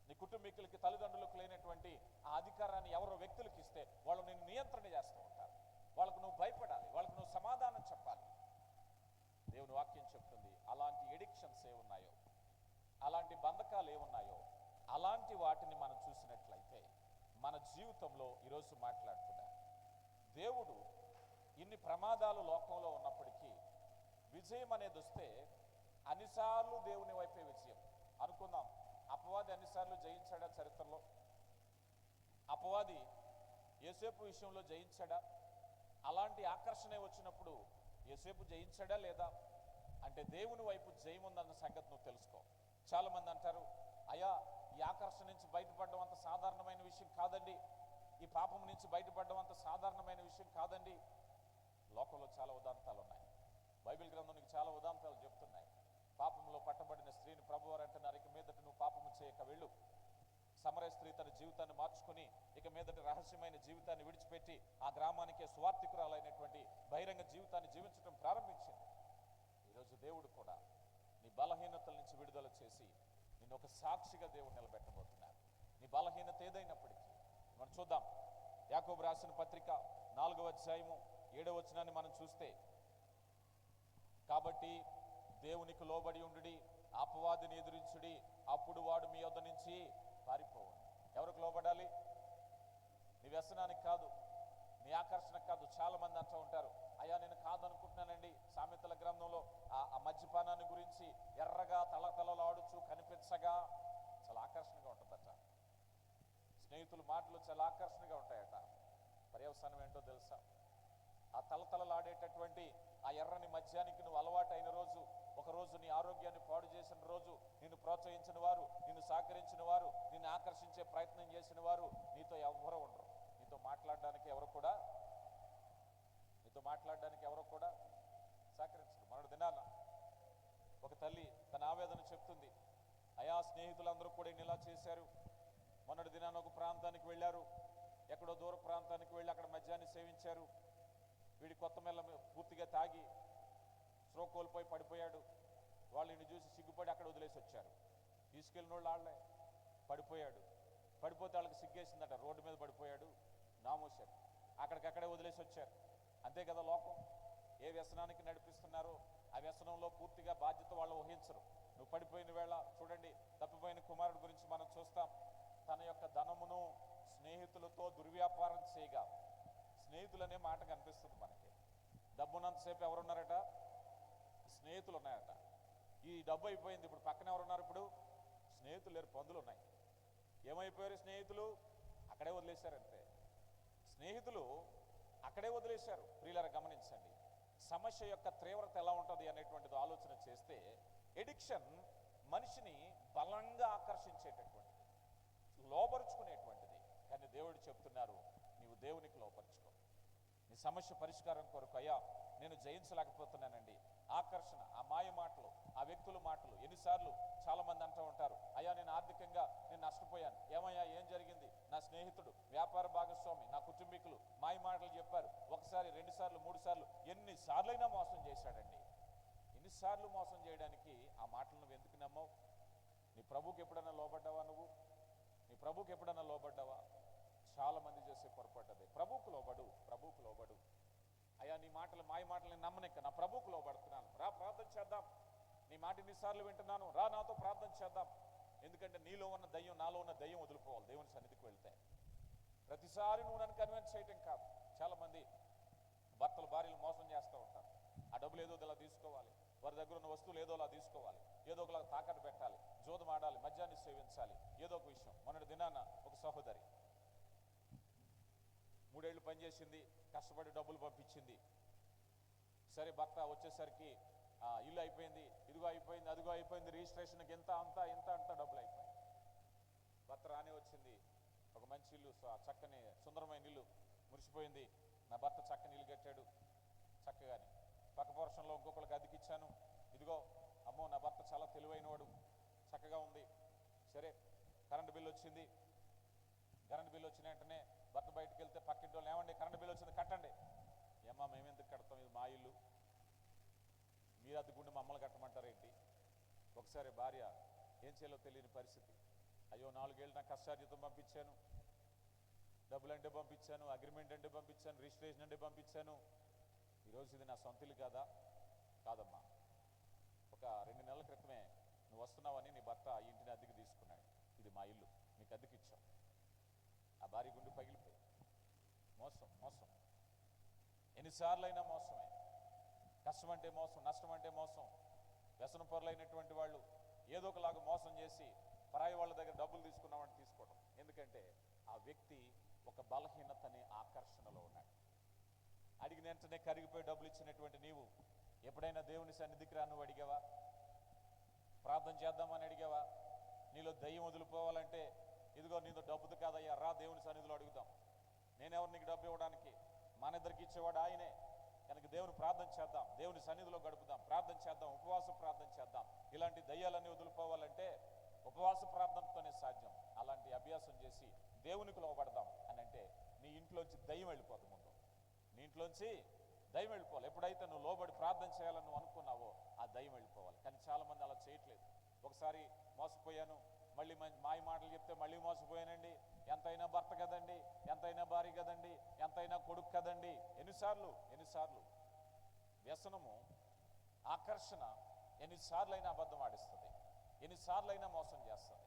[SPEAKER 1] నీ కుటుంబీకులకి, తల్లిదండ్రులకు లేనటువంటి ఆ అధికారాన్ని ఎవరో వ్యక్తులకు ఇస్తే వాళ్ళు నిన్ను నియంత్రణ చేస్తూ ఉంటారు. వాళ్ళకు నువ్వు భయపడాలి, వాళ్ళకు నువ్వు సమాధానం చెప్పాలి. దేవుని వాక్యం చెప్తుంది, అలాంటి ఎడిక్షన్స్ ఏమున్నాయో, అలాంటి బంధకాలు ఏమున్నాయో, అలాంటి వాటిని మనం చూసినట్లయితే మన జీవితంలో ఈరోజు మాట్లాడుతున్నా దేవుడు ఇన్ని ప్రమాదాలు లోకంలో ఉన్నప్పటికీ విజయం అనేది వస్తే అన్నిసార్లు దేవుని వైపే విజయం. అనుకుందాం, అపవాది అన్నిసార్లు జయించాడా చరిత్రలో? అపవాది యోసేపు విషయంలో జయించాడా? అలాంటి ఆకర్షణ వచ్చినప్పుడు యోసేపు జయించాడా లేదా? అంటే దేవుని వైపు జయం ఉందన్న సంగతి నువ్వు తెలుసుకో. చాలా మంది అంటారు, అయ్యా ఈ ఆకర్షణ నుంచి బయటపడడం అంత సాధారణమైన విషయం కాదండి, ఈ పాపం నుంచి బయటపడడం అంత సాధారణమైన విషయం కాదండి. లోకంలో చాలా ఉదాంతాలు ఉన్నాయి. బైబిల్ గ్రంథం నీకు చాలా ఉదాంతాలు చెప్తున్నాయి. పాపంలో పట్టబడిన స్త్రీని ప్రభువారు అంటున్నారు, ఇక మీదట నువ్వు పాపము చేయక వెళ్ళు. సమరయ స్త్రీ తన జీవితాన్ని మార్చుకుని ఇక మీదట రహస్యమైన జీవితాన్ని విడిచిపెట్టి ఆ గ్రామానికే స్వార్థికురాలైనటువంటి బహిరంగ జీవితాన్ని జీవించడం ప్రారంభించింది. ఈరోజు దేవుడు కూడా నీ బలహీనతల నుంచి విడుదల చేసి నిన్ను ఒక సాక్షిగా దేవుడు నిలబెట్టబోతున్నారు. నీ బలహీనత ఏదైనప్పటికీ మనం చూద్దాం. యాకోబు రాసిన పత్రిక 4వ అధ్యాయము 7వ వచనాన్ని మనం చూస్తే, కాబట్టి దేవునికి లోబడి ఉండుడి, అపవాదిని ఎదిరించుడి, అప్పుడు వాడు మీ యొద్ద నుంచి పారిపోవు. ఎవరికి లోబడాలి? నీ వ్యసనానికి కాదు, నీ ఆకర్షణకు కాదు. చాలా మంది అంటూ ఉంటారు, అయ్యా నేను పలచగా చాలా ఆకర్షణగా ఉంటుందట. స్నేహితుల మాటలు చాలా ఆకర్షణగా ఉంటాయట. పర్యవసానం ఏంటో తెలుసా? ఆ తలతలలాడేటటువంటి ఆ ఎర్రని మద్యానికి నువ్వు అలవాటు అయిన రోజు, ఒకరోజు నీ ఆరోగ్యాన్ని పాడు చేసిన రోజు, నిన్ను ప్రోత్సహించిన వారు, నిన్ను సహకరించిన వారు, నిన్ను ఆకర్షించే ప్రయత్నం చేసిన వారు నీతో ఎవరో ఉండరు. నీతో మాట్లాడడానికి ఎవరు కూడా సహకరించరు. మరొక దినాన ఒక తల్లి తన ఆవేదన చెప్తుంది. అయా, స్నేహితులందరూ కూడా ఇలా చేశారు. మొన్నటి దినాన ఒక ప్రాంతానికి వెళ్ళారు, ఎక్కడో దూర ప్రాంతానికి వెళ్ళి అక్కడ మద్యాన్ని సేవించారు. వీడి కొత్త మెల్ల పూర్తిగా తాగి స్ట్రో కోల్పోయి పడిపోయాడు. వాళ్ళు ఈయన చూసి సిగ్గుపడి అక్కడ వదిలేసి వచ్చారు. తీసుకెళ్ళిన వాళ్ళు వాళ్ళే. పడిపోతే వాళ్ళకి సిగ్గేసిందట. రోడ్డు మీద పడిపోయాడు, నామోశారు, అక్కడికక్కడే వదిలేసి వచ్చారు. అంతే కదా లోకం. ఏ వ్యసనానికి నడిపిస్తున్నారో ఆ వ్యసనంలో పూర్తిగా బాధ్యత వాళ్ళు వహించరు. నువ్వు పడిపోయిన వేళ చూడండి, తప్పిపోయిన కుమారుడు గురించి మనం చూస్తాం. తన యొక్క ధనమును స్నేహితులతో దుర్వ్యాపారం చేయగా, స్నేహితులు అనే మాట కనిపిస్తుంది మనకి. డబ్బున్నంతసేపు ఎవరున్నారట? స్నేహితులు ఉన్నాయట. ఈ డబ్బు అయిపోయింది, ఇప్పుడు పక్కన ఎవరున్నారు? ఇప్పుడు స్నేహితులు లేరు, పందులు ఉన్నాయి. ఏమైపోయారు స్నేహితులు? అక్కడే వదిలేశారంతే. స్నేహితులు అక్కడే వదిలేశారు. ప్రియులారా గమనించండి, సమస్య యొక్క తీవ్రత ఎలా ఉంటుంది అనేటువంటిది ఆలోచన చేస్తే, ఎడిక్షన్ మనిషిని బలంగా ఆకర్షించేటటువంటిది, లోపరుచుకునేటువంటిది. కానీ దేవుడు చెప్తున్నారు, నీవు దేవునికి లోపరుచుకో. నీ సమస్య పరిష్కారం కొరకు, అయ్యా నేను జయించలేకపోతున్నానండి. ఆకర్షణ, ఆ మాయ మాటలు, ఆ వ్యక్తుల మాటలు. ఎన్నిసార్లు చాలా మంది అంటూ ఉంటారు, అయ్యా నేను ఆర్థికంగా నష్టపోయాను. ఏమయ్యా, ఏం జరిగింది? నా స్నేహితుడు, వ్యాపార భాగస్వామి, నా కుటుంబీకులు మాయ మాటలు చెప్పారు. ఒకసారి, 2 సార్లు, 3 సార్లు, ఎన్నిసార్లైనా మోసం చేశాడండి. ఎన్నిసార్లు మోసం చేయడానికి ఆ మాటలు నువ్వు ఎందుకు నమ్మవు? నీ ప్రభుకి ఎప్పుడైనా లోబడ్డావా? నీ ప్రభుకి ఎప్పుడైనా లోబడ్డావా? చాలా మంది చేసే పొరపాటు అదే. ప్రభువుకు లోబడు. అయ్యా నీ మాటలు, మాయ మాటలు నమ్మనిక, నా ప్రభువుకు లోబడుతున్నాను, రా ప్రార్థన చేద్దాం. నీ మాట ఎన్నిసార్లు వింటున్నాను, రా నాతో ప్రార్థన చేద్దాం. ఎందుకంటే నీలో ఉన్న దయ్యం, నాలో ఉన్న దయ్యం వదిలిపోవాలి దేవుని సన్నిధికి వెళ్తే. ప్రతిసారి నువ్వు నన్ను కన్విన్స్ చేయటం కాదు. చాలా మంది భర్తలు భార్యలు మోసం చేస్తూ ఉంటారు. ఆ డబ్బులు ఏదో ఇలా తీసుకోవాలి, వారి దగ్గర ఉన్న వస్తువులు ఏదో అలా తీసుకోవాలి, ఏదో ఒకలా తాకట్టు పెట్టాలి, జోదం ఆడాలి, మద్యాన్ని సేవించాలి, ఏదో ఒక విషయం. మొన్నటి దినాన ఒక సహోదరి 3 ఏళ్ళు పనిచేసింది, కష్టపడి డబ్బులు పంపించింది. సరే, భర్త వచ్చేసరికి ఇల్లు అయిపోయింది, ఇదిగో అయిపోయింది, అదిగో అయిపోయింది, రిజిస్ట్రేషన్కి ఎంత డబ్బులు అయిపోయింది. భర్త రానే వచ్చింది, ఒక మంచి ఇల్లు, చక్కని సుందరమైన ఇల్లు మురిసిపోయింది. నా భర్త చక్కని ఇల్లు కట్టాడు, చక్కగాని పక్క పోర్షన్లో ఇంకొకరికి అద్దెకిచ్చాను. ఇదిగో అమ్మో, నా భర్త చాలా తెలివైనవాడు, చక్కగా ఉంది. సరే, కరెంటు బిల్లు వచ్చింది. కరెంటు బిల్లు వచ్చిన వెంటనే భర్త బయటకు వెళ్తే పక్కింటి వాళ్ళు, ఏమండి కరెంటు బిల్లు వచ్చింది, కట్టండి. ఏమ్మా, మేమెందుకు కడతాం, ఇది మా ఇల్లు, మీరు అద్దెకుండి మమ్మల్ని కట్టమంటారేంటి? ఒకసారి భార్య ఏం చేయాలో తెలియని పరిస్థితి. అయ్యో, 4 ఏళ్ళు నాకు కష్టార్జితం పంపించాను, డబ్బులు అంటే పంపించాను, అగ్రిమెంట్ అంటే పంపించాను, రిజిస్ట్రేషన్ అంటే పంపించాను. ఈరోజు ఇది నా సొంత ఇల్లు కాదమ్మా. ఒక 2 నెలల క్రితమే నువ్వు వస్తున్నావని నీ భర్త ఈ ఇంటిని అద్దెకి తీసుకున్నాడు. ఇది మా ఇల్లు, నీకు అద్దెకి ఇచ్చాం. ఆ భార్య గుండె పగిలిపోయి, మోసం. ఎన్నిసార్లైనా మోసమే. కష్టం అంటే మోసం, నష్టం అంటే మోసం. వ్యసన పరులైనటువంటి వాళ్ళు ఏదో ఒకలాగా మోసం చేసి పరాయి వాళ్ళ దగ్గర డబ్బులు తీసుకున్నామని తీసుకోవడం. ఎందుకంటే ఆ వ్యక్తి ఒక బలహీనతని ఆకర్షణలో ఉన్నాడు. అడిగిన వెంటనే కరిగిపోయి డబ్బులు ఇచ్చినటువంటి నీవు ఎప్పుడైనా దేవుని సన్నిధికి రా నువ్వు అడిగావా? ప్రార్థన చేద్దామని అడిగావా? నీలో దయ్యం వదిలిపోవాలంటే ఇదిగో నీతో డబ్బుది కాదయ్యా, రా దేవుని సన్నిధిలో అడుగుదాం. నేనెవరు నీకు డబ్బు ఇవ్వడానికి? మన ఇద్దరికి ఇచ్చేవాడు ఆయనే. కనుక దేవుని ప్రార్థన చేద్దాం, దేవుని సన్నిధిలో గడుపుదాం, ప్రార్థన చేద్దాం, ఉపవాస ప్రార్థన చేద్దాం. ఇలాంటి దయ్యాలన్నీ వదిలిపోవాలంటే ఉపవాస ప్రార్థనతోనే సాధ్యం. అలాంటి అభ్యాసం చేసి దేవునికి లోబడదాం అని అంటే నీ ఇంట్లోంచి దయ్యం వెళ్ళిపోదు. ముందు నీ ఇంట్లోంచి దయ్యం వెళ్ళిపోవాలి. ఎప్పుడైతే నువ్వు లోబడి ప్రార్థన చేయాలని నువ్వు అనుకున్నావో ఆ దయ్యం వెళ్ళిపోవాలి. కానీ చాలామంది అలా చేయట్లేదు. ఒకసారి మోసపోయాను, మళ్ళీ మాయ మాటలు చెప్తే మళ్ళీ మోసపోయానండి. ఎంతైనా భర్త కదండి, ఎంతైనా భార్య కదండి, ఎంతైనా కొడుకు కదండి. ఎన్నిసార్లు వ్యసనము, ఆకర్షణ ఎన్నిసార్లైనా అబద్ధం ఆడిస్తుంది, ఎన్నిసార్లైనా మోసం చేస్తుంది.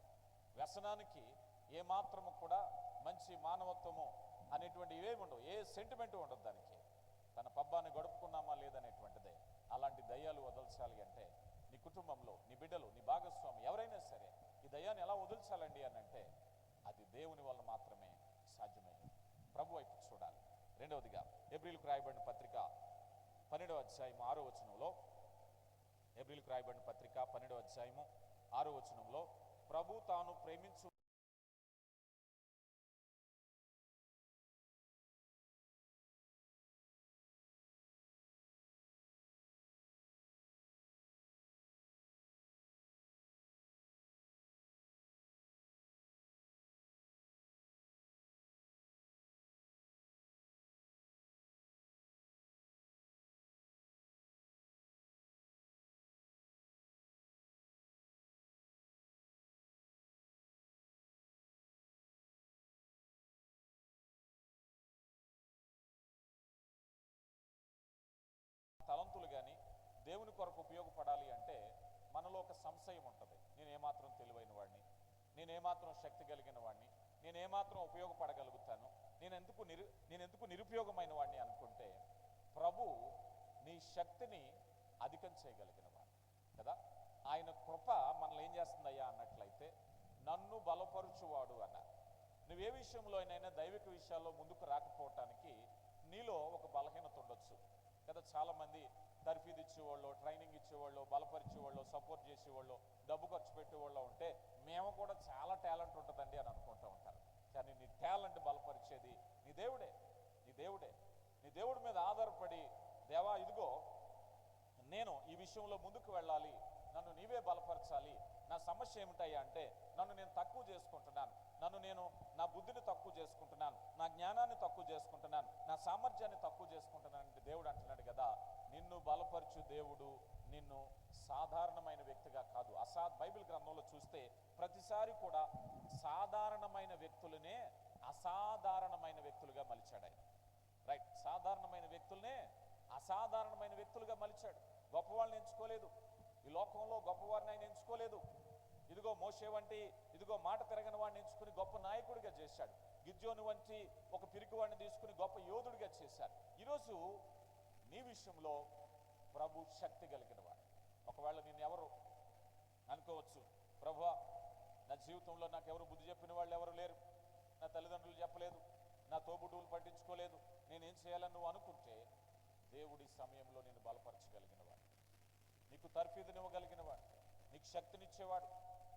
[SPEAKER 1] వ్యసనానికి ఏమాత్రము కూడా మంచి మానవత్వము అనేటువంటి ఇవేమి ఉండవు, ఏ సెంటిమెంటు ఉండదు దానికి. తన పబ్బాన్ని గడుపుకున్నామా లేదనేటువంటిదే. అలాంటి దయ్యాలు వదల్చాలి అంటే నీ కుటుంబంలో నీ బిడ్డలు, నీ భాగస్వామి ఎవరైనా సరే దయ్యాన్ని ఎలా వదిలించాలండి అని అంటే అది దేవుని వల్ల మాత్రమే సాధ్యమైంది. ప్రభు వైపు చూడాలి. రెండవదిగా హెబ్రీయులకు రాయబడిన పత్రిక 12వ అధ్యాయం 6వ వచనంలో, హెబ్రీయులకు రాయబడిన పత్రిక 12వ అధ్యాయము 6వ వచనంలో, ప్రభు తాను ప్రేమించు తలంతులు కానీ దేవుని కొరకు ఉపయోగపడాలి అంటే మనలో ఒక సంశయం ఉంటుంది. నేనేమాత్రం తెలివైన వాడిని, నేనేమాత్రం శక్తి కలిగిన వాడిని, నేనేమాత్రం ఉపయోగపడగలుగుతాను, నేనెందుకు నిరుపయోగమైన వాడిని అనుకుంటే ప్రభు నీ శక్తిని అధికం చేయగలిగిన వాడు కదా. ఆయన కృప మనల్ని ఏం చేస్తుందయ్యా అన్నట్లయితే నన్ను బలపరుచువాడు అన్నారు. నువ్వే విషయంలో అయినా దైవిక విషయాల్లో ముందుకు రాకపోవటానికి నీలో ఒక బలహీనత ఉండొచ్చు కదా. చాలామంది తర్ఫీదు ఇచ్చేవాళ్ళు, ట్రైనింగ్ ఇచ్చేవాళ్ళు, బలపరిచేవాళ్ళు, సపోర్ట్ చేసేవాళ్ళు, డబ్బు ఖర్చు పెట్టేవాళ్ళు ఉంటే మేము కూడా చాలా టాలెంట్ ఉంటుందండి అని అనుకుంటూ ఉంటారు. కానీ నీ టాలెంట్ బలపరిచేది నీ దేవుడే. నీ దేవుడి మీద ఆధారపడి, దేవా ఇదిగో నేను ఈ విషయంలో ముందుకు వెళ్ళాలి, నన్ను నీవే బలపరచాలి. నా సమస్య ఏమిటయ్యా అంటే నన్ను నేను తక్కువ చేసుకుంటున్నాను, నా బుద్ధిని తక్కువ చేసుకుంటున్నాను, నా జ్ఞానాన్ని తక్కువ చేసుకుంటున్నాను, నా సామర్థ్యాన్ని తక్కువ చేసుకుంటున్నాను అంటే దేవుడు అంటున్నాడు కదా, నిన్ను బలపరచు దేవుడు నిన్ను సాధారణమైన వ్యక్తిగా కాదు. బైబిల్ గ్రంథంలో చూస్తే ప్రతిసారి కూడా సాధారణమైన వ్యక్తులనే అసాధారణమైన వ్యక్తులుగా మలిచాడు ఆయన. రైట్, సాధారణమైన వ్యక్తులనే అసాధారణమైన వ్యక్తులుగా మలిచాడు. గొప్పవాళ్ళని ఎంచుకోలేదు, ఈ లోకంలో గొప్పవారిని ఆయన ఎంచుకోలేదు. ఇదిగో మోషే వంటి మాట తిరగని వాడిని ఎంచుకుని గొప్ప నాయకుడిగా చేశాడు. గిద్యోను వంటి ఒక పిరికివాడిని తీసుకుని గొప్ప యోధుడిగా చేశాడు. ఈరోజు నీ విషయంలో ప్రభు శక్తి కలిగిన వాడు. ఒకవేళ నిన్నెవరు అనుకోవచ్చు, ప్రభువా నా జీవితంలో నాకు ఎవరు బుద్ధి చెప్పిన వాళ్ళు ఎవరు లేరు, నా తల్లిదండ్రులు చెప్పలేదు, నా తోబుట్టువులు పట్టించుకోలేదు, నేనేం చేయాలని నువ్వు అనుకుంటే దేవుడి సమయంలో నేను బలపరచగలిగిన వాడు, నీకు తర్ఫీదునివ్వగలిగిన వాడు, నీకు శక్తినిచ్చేవాడు,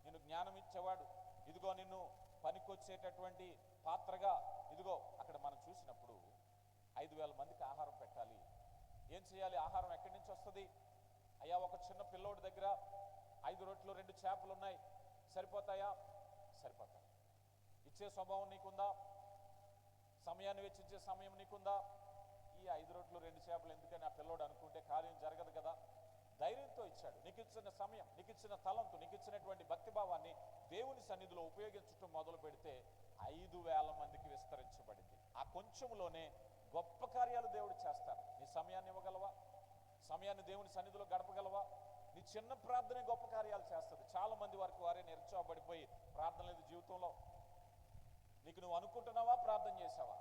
[SPEAKER 1] నిన్ను జ్ఞానం ఇచ్చేవాడు, ఇదిగో నిన్ను పనికొచ్చేటటువంటి పాత్రగా. ఇదిగో అక్కడ మనం చూసినప్పుడు 5,000 మందికి ఆహారం పెట్టాలి. ఏం చేయాలి? ఆహారం ఎక్కడి నుంచి వస్తుంది? అయ్యా ఒక చిన్న పిల్లోడి దగ్గర 5 రొట్టెలు 2 చేపలు ఉన్నాయి, సరిపోతాయా? సరిపోతాయి. ఇచ్చే స్వభావం నీకుందా? సమయాన్ని వెచ్చించే సమయం నీకుందా? ఈ 5 రొట్టెలు 2 చేపలు ఎందుకని ఆ పిల్లోడు అనుకుంటే కార్యం జరగదు కదా. ధైర్యంతో ఇచ్చాడు. నీకు ఇచ్చిన సమయం, నీకు ఇచ్చిన తలంతు, నీకు ఇచ్చినటువంటి భక్తిభావాన్ని దేవుని సన్నిధిలో ఉపయోగించడం మొదలు పెడితే 5,000 మందికి విస్తరించబడింది. ఆ కొంచెంలోనే గొప్ప కార్యాలు దేవుడు చేస్తారు. నీ సమయాన్ని ఇవ్వగలవా? సమయాన్ని దేవుని సన్నిధిలో గడపగలవా? నీ చిన్న ప్రార్థనే గొప్ప కార్యాలు చేస్తుంది. చాలా మంది వారే నిరుత్సాహపడిపోయి ప్రార్థన లేదు జీవితంలో. నీకు నువ్వు అనుకుంటున్నావా? ప్రార్థన చేసావా?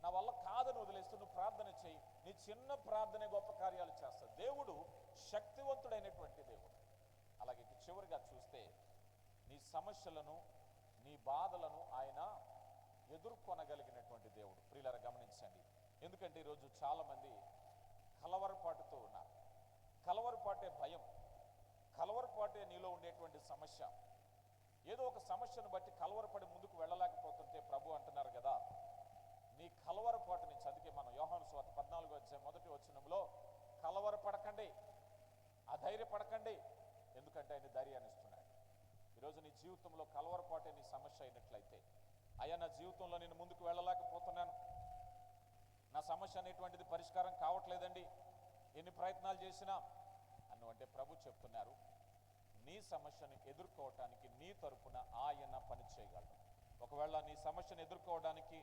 [SPEAKER 1] నా వల్ల కాదని వదిలేస్తూ నువ్వు ప్రార్థన చేయి. నీ చిన్న ప్రార్థనే గొప్ప కార్యాలు చేస్తుంది. దేవుడు శక్తివంతుడైనటువంటి దేవుడు. అలాగే చివరిగా చూస్తే నీ సమస్యలను, నీ బాధలను ఆయన ఎదుర్కొనగలిగినటువంటి దేవుడు. ప్రియులారా గమనించండి. ఎందుకంటే ఈరోజు చాలామంది కలవరపాటుతో ఉన్నారు. కలవరపాటే భయం, కలవరపాటే నీలో ఉండేటువంటి సమస్య. ఏదో ఒక సమస్యను బట్టి కలవరపడి ముందుకు వెళ్ళలేకపోతుంటే ప్రభు అంటున్నారు కదా, నీ కలవరపాటు నుంచి. అందుకే మనం యోహాను సువార్త 14వ అధ్యాయం 1వ వచనంలో కలవరపడకండి, అధైర్యపడకండి, ఎందుకంటే ఆయన ధైర్యాన్ని ఇస్తున్నాడు. ఈరోజు నీ జీవితంలో కలవరపాటే నీ సమస్య అయినట్లయితే, అయ్యా నా జీవితంలో నేను ముందుకు వెళ్ళలేకపోతున్నాను, నా సమస్య అనేటువంటిది పరిష్కారం కావట్లేదండి, ఎన్ని ప్రయత్నాలు చేసినా అంటే ప్రభు చెప్తున్నారు, నీ సమస్యను ఎదుర్కోవటానికి నీ తరపున ఆయన పని చేయగలడు. ఒకవేళ నీ సమస్యను ఎదుర్కోవడానికి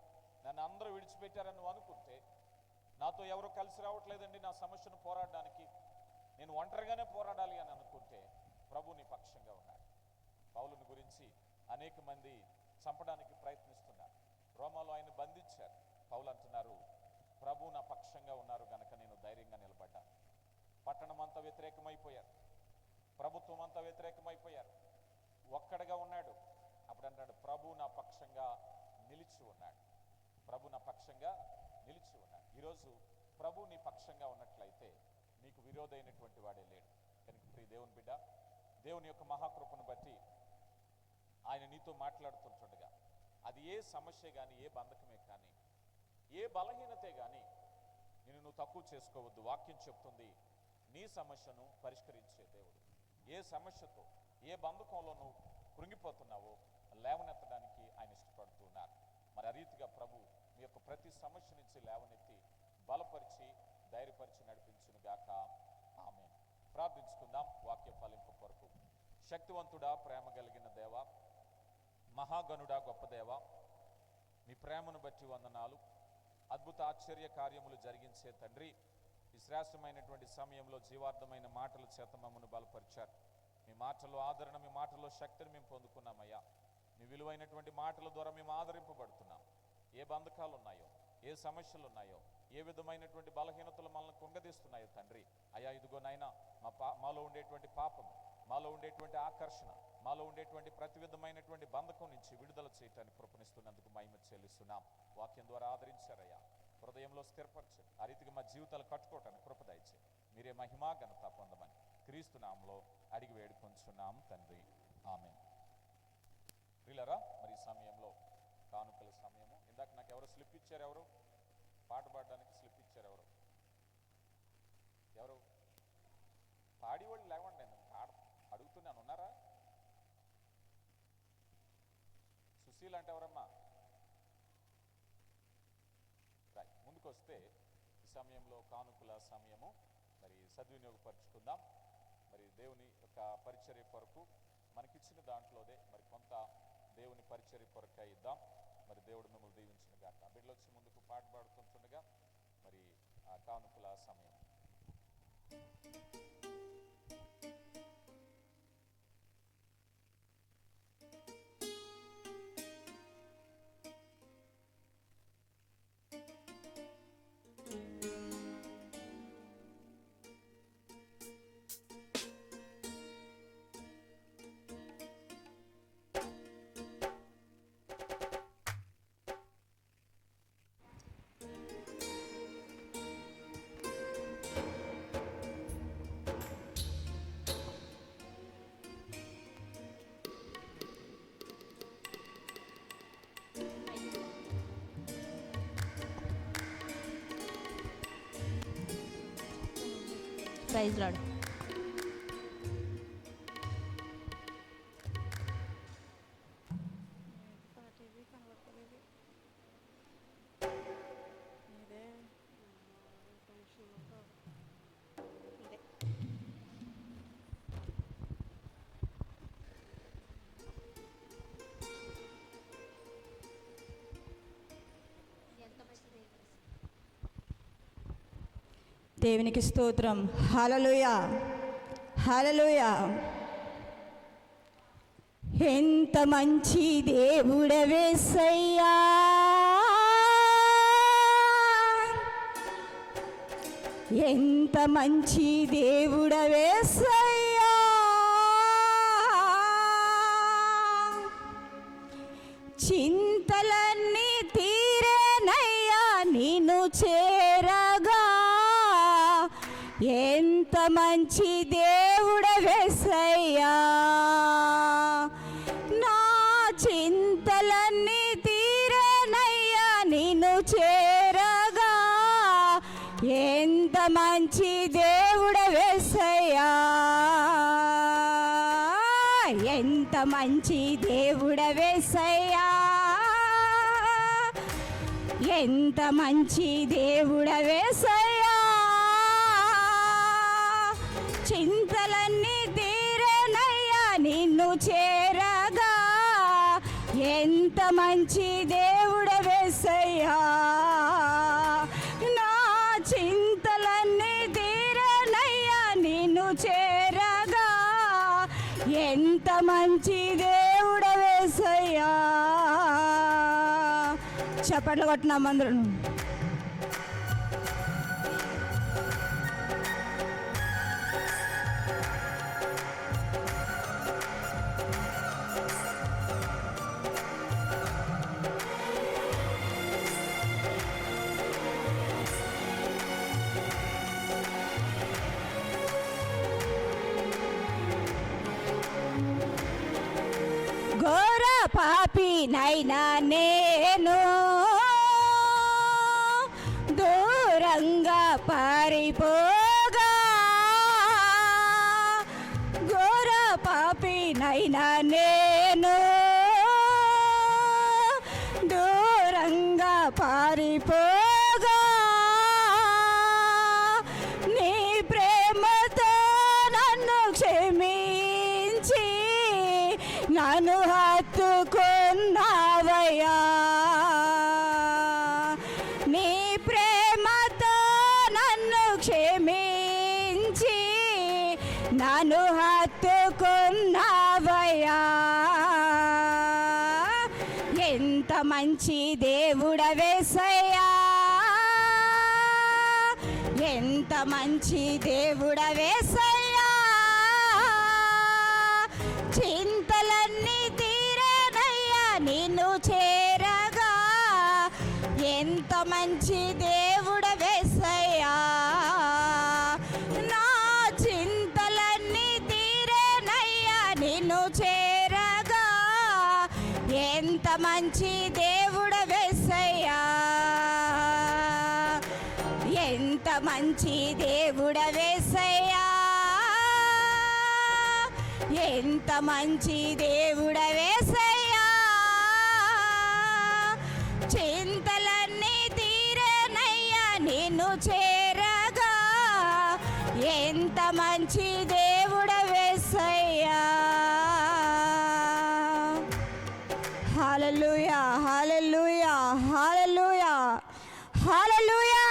[SPEAKER 1] నన్ను అందరూ విడిచిపెట్టారని నువ్వు అనుకుంటే, నాతో ఎవరు కలిసి రావట్లేదండి నా సమస్యను పోరాడడానికి, నేను ఒంటరిగానే పోరాడాలి అని అనుకుంటే ప్రభు నీ పక్షంగా ఉన్నాడు. పౌలుని గురించి అనేక మంది చంపడానికి ప్రయత్నిస్తున్నారు. రోమాలో ఆయన బంధించారు. పౌలు అంటున్నారు, ప్రభు నా పక్షంగా ఉన్నారు గనక నేను ధైర్యంగా నిలబడ్డాను. పట్టణం అంతా వ్యతిరేకమైపోయారు, ప్రభుత్వం అంతా వ్యతిరేకమైపోయారు, ఒక్కడిగా ఉన్నాడు. అప్పుడు అంటాడు, ప్రభు నా పక్షంగా నిలిచి ఉన్నాడు. ప్రభు నా పక్షంగా నిలిచి ఉన్నాడు. ఈరోజు ప్రభు నీ పక్షంగా ఉన్నట్లయితే నీకు విరోధైనటువంటి వాడే లేడు. కనుక ప్రియ దేవుని బిడ్డ, దేవుని యొక్క మహాకృపను బట్టి ఆయన నీతో మాట్లాడుతుంటుండగా, అది ఏ సమస్య కానీ, ఏ బంధకమే కానీ, ఏ బలహీనతే కానీ నువ్వు తక్కువ చేసుకోవద్దు. వాక్యం చెప్తుంది, నీ సమస్యను పరిష్కరించే దేవుడు. ఏ సమస్యతో, ఏ బంధకంలో నువ్వు కృంగిపోతున్నావో లేవనెత్తడానికి ఆయన ఇష్టపడుతున్నారు. మరి ఆ రీతిగా ప్రభు మీ యొక్క ప్రతి సమస్య నుంచి లేవనెత్తి బలపరిచి ధైర్యపరిచి నడిపించును గాక. ఆమేన్. ప్రార్థించుకుందాం వాక్య ఫలింపు కొరకు. శక్తివంతుడా, ప్రేమ కలిగిన దేవ, మహాగణుడా, గొప్ప దేవ, మీ ప్రేమను బట్టి వందనాలు. అద్భుత ఆశ్చర్య కార్యములు జరిగించే తండ్రి, ఈ శ్రేష్టమైనటువంటి సమయంలో జీవార్థమైన మాటల చేత మమ్మల్ని బలపరిచారు. మీ మాటలో ఆదరణ, మీ మాటలో శక్తిని మేము పొందుకున్నామయ్యా. మీ విలువైనటువంటి మాటల ద్వారా మేము ఆదరింపబడుతున్నాం. ఏ బంధకాలు ఉన్నాయో, ఏ సమస్యలు ఉన్నాయో, ఏ విధమైనటువంటి బలహీనతలు మనల్ని కుంగదీస్తున్నాయో తండ్రి, అయ్యా ఇదిగో నాయన, మాలో ఉండేటువంటి పాపం, మాలో ఉండేటువంటి ఆకర్షణ, మాలో ఉండేటువంటి ప్రతి విధమైనటువంటి బంధకం నుంచి విడుదల చేయటానికి కృపణిస్తున్నందుకు మహిమ చెల్లిస్తున్నాం. వాక్యం ద్వారా ఆదరించారయ్యా, హృదయంలో స్థిరపరచండి. ఆ రీతిగా మా జీవితాలు కట్టుకోవటానికి కృప దయచేయండి. మీరే మహిమా ఘనత పొందమని క్రీస్తు నామములో అడిగి వేడుకొంచున్నాం తండ్రి. ఆమేన్. ప్రియులారా, మరి ఈ సమయంలో కానుకల సమయము. ఇందాక నాకు ఎవరు స్లిప్ ఇచ్చారు? ఎవరు పాట పాడడానికి స్లిప్ ఇచ్చారు? ఎవరు పాడేవాళ్ళు లేవండి. నేను అడుగుతున్నాను, ఉన్నారా? సుశీల్ అంటే ఎవరమ్మా? రైట్, ముందుకు వస్తే ఈ సమయంలో కానుకల సమయము మరి సద్వినియోగపరుచుకుందాం. మరి దేవుని యొక్క పరిచర్య కొరకు మనకిచ్చిన దాంట్లోదే మరి కొంత దేవుని పరిచర్య కొరకై ఇద్దాం. మరి దేవుడు మిమ్మల్ని దీవించిన గాక. బిడ్డలు వచ్చి ముందుకు పాట పాడుతుండగా మరి ఆ కానుకల సమయం.
[SPEAKER 2] Praise lord. దేవునికి స్తోత్రం. హల్లెలూయా, హల్లెలూయా. ఎంత మంచి దేవుడవేసయ్యా, ఎంత మంచి దేవుడవేసయ్యా, చింతలన్నీ తీరేనయ్యా నిన్ను చేరగా. ఎంత మంచి దేవుడవేసయ్యా, నా చింతలన్నీ తీరేనయ్యా నిన్ను చేరగా. ఎంత మంచి దేవుడవేసయ్యా, ఎంత మంచి దేవుడవేసయ్యా, ఎంత మంచి దేవుడవేసయ్యా, చింతలన్నీ తీరేనయ్యా నిన్ను చేరగా. ఎంత మంచి దేవుడవేసయ్యా, నా చింతలన్నీ తీరేనయ్యా నిన్ను చేరగా. ఎంత మంచి దేవుడవేసయ్యా. చప్పట్లు కొట్టినాం అందరూ. పాపినైనా నేను దూరంగా పారిపోగా, ఘోర పాపినైనా నేను దూరంగా పారిపోగా, నీ ప్రేమతో నన్ను క్షమించి నన్ను హత్తుకున్నావయ్యా. నీ ప్రేమతో నన్ను క్షమించి నన్ను హత్తుకున్నావయ్యా. ఎంత మంచి దేవుడవేసయ్యా, ఎంత మంచి దేవుడవేసయ్యా. చింతలన్నీ తీరేనయ్యా నిన్ను చేరగా, ఎంత మంచి దేవుడవేసయ్యా. నా చింతలన్నీ తీరేనయ్యా నిన్ను చేరగా, ఎంత మంచి దేవుడవేసయ్యా. ఎంత మంచి దేవుడవేసయ్యా, ఎంత మంచి దేవుడవేసయ్యా. చింతలన్నీ తీరేనయ్యా నిన్ను చేరగా, ఎంత మంచి దేవుడవేసయ్యా. హల్లెలూయా, హల్లెలూయా, హల్లెలూయా, హల్లెలూయా.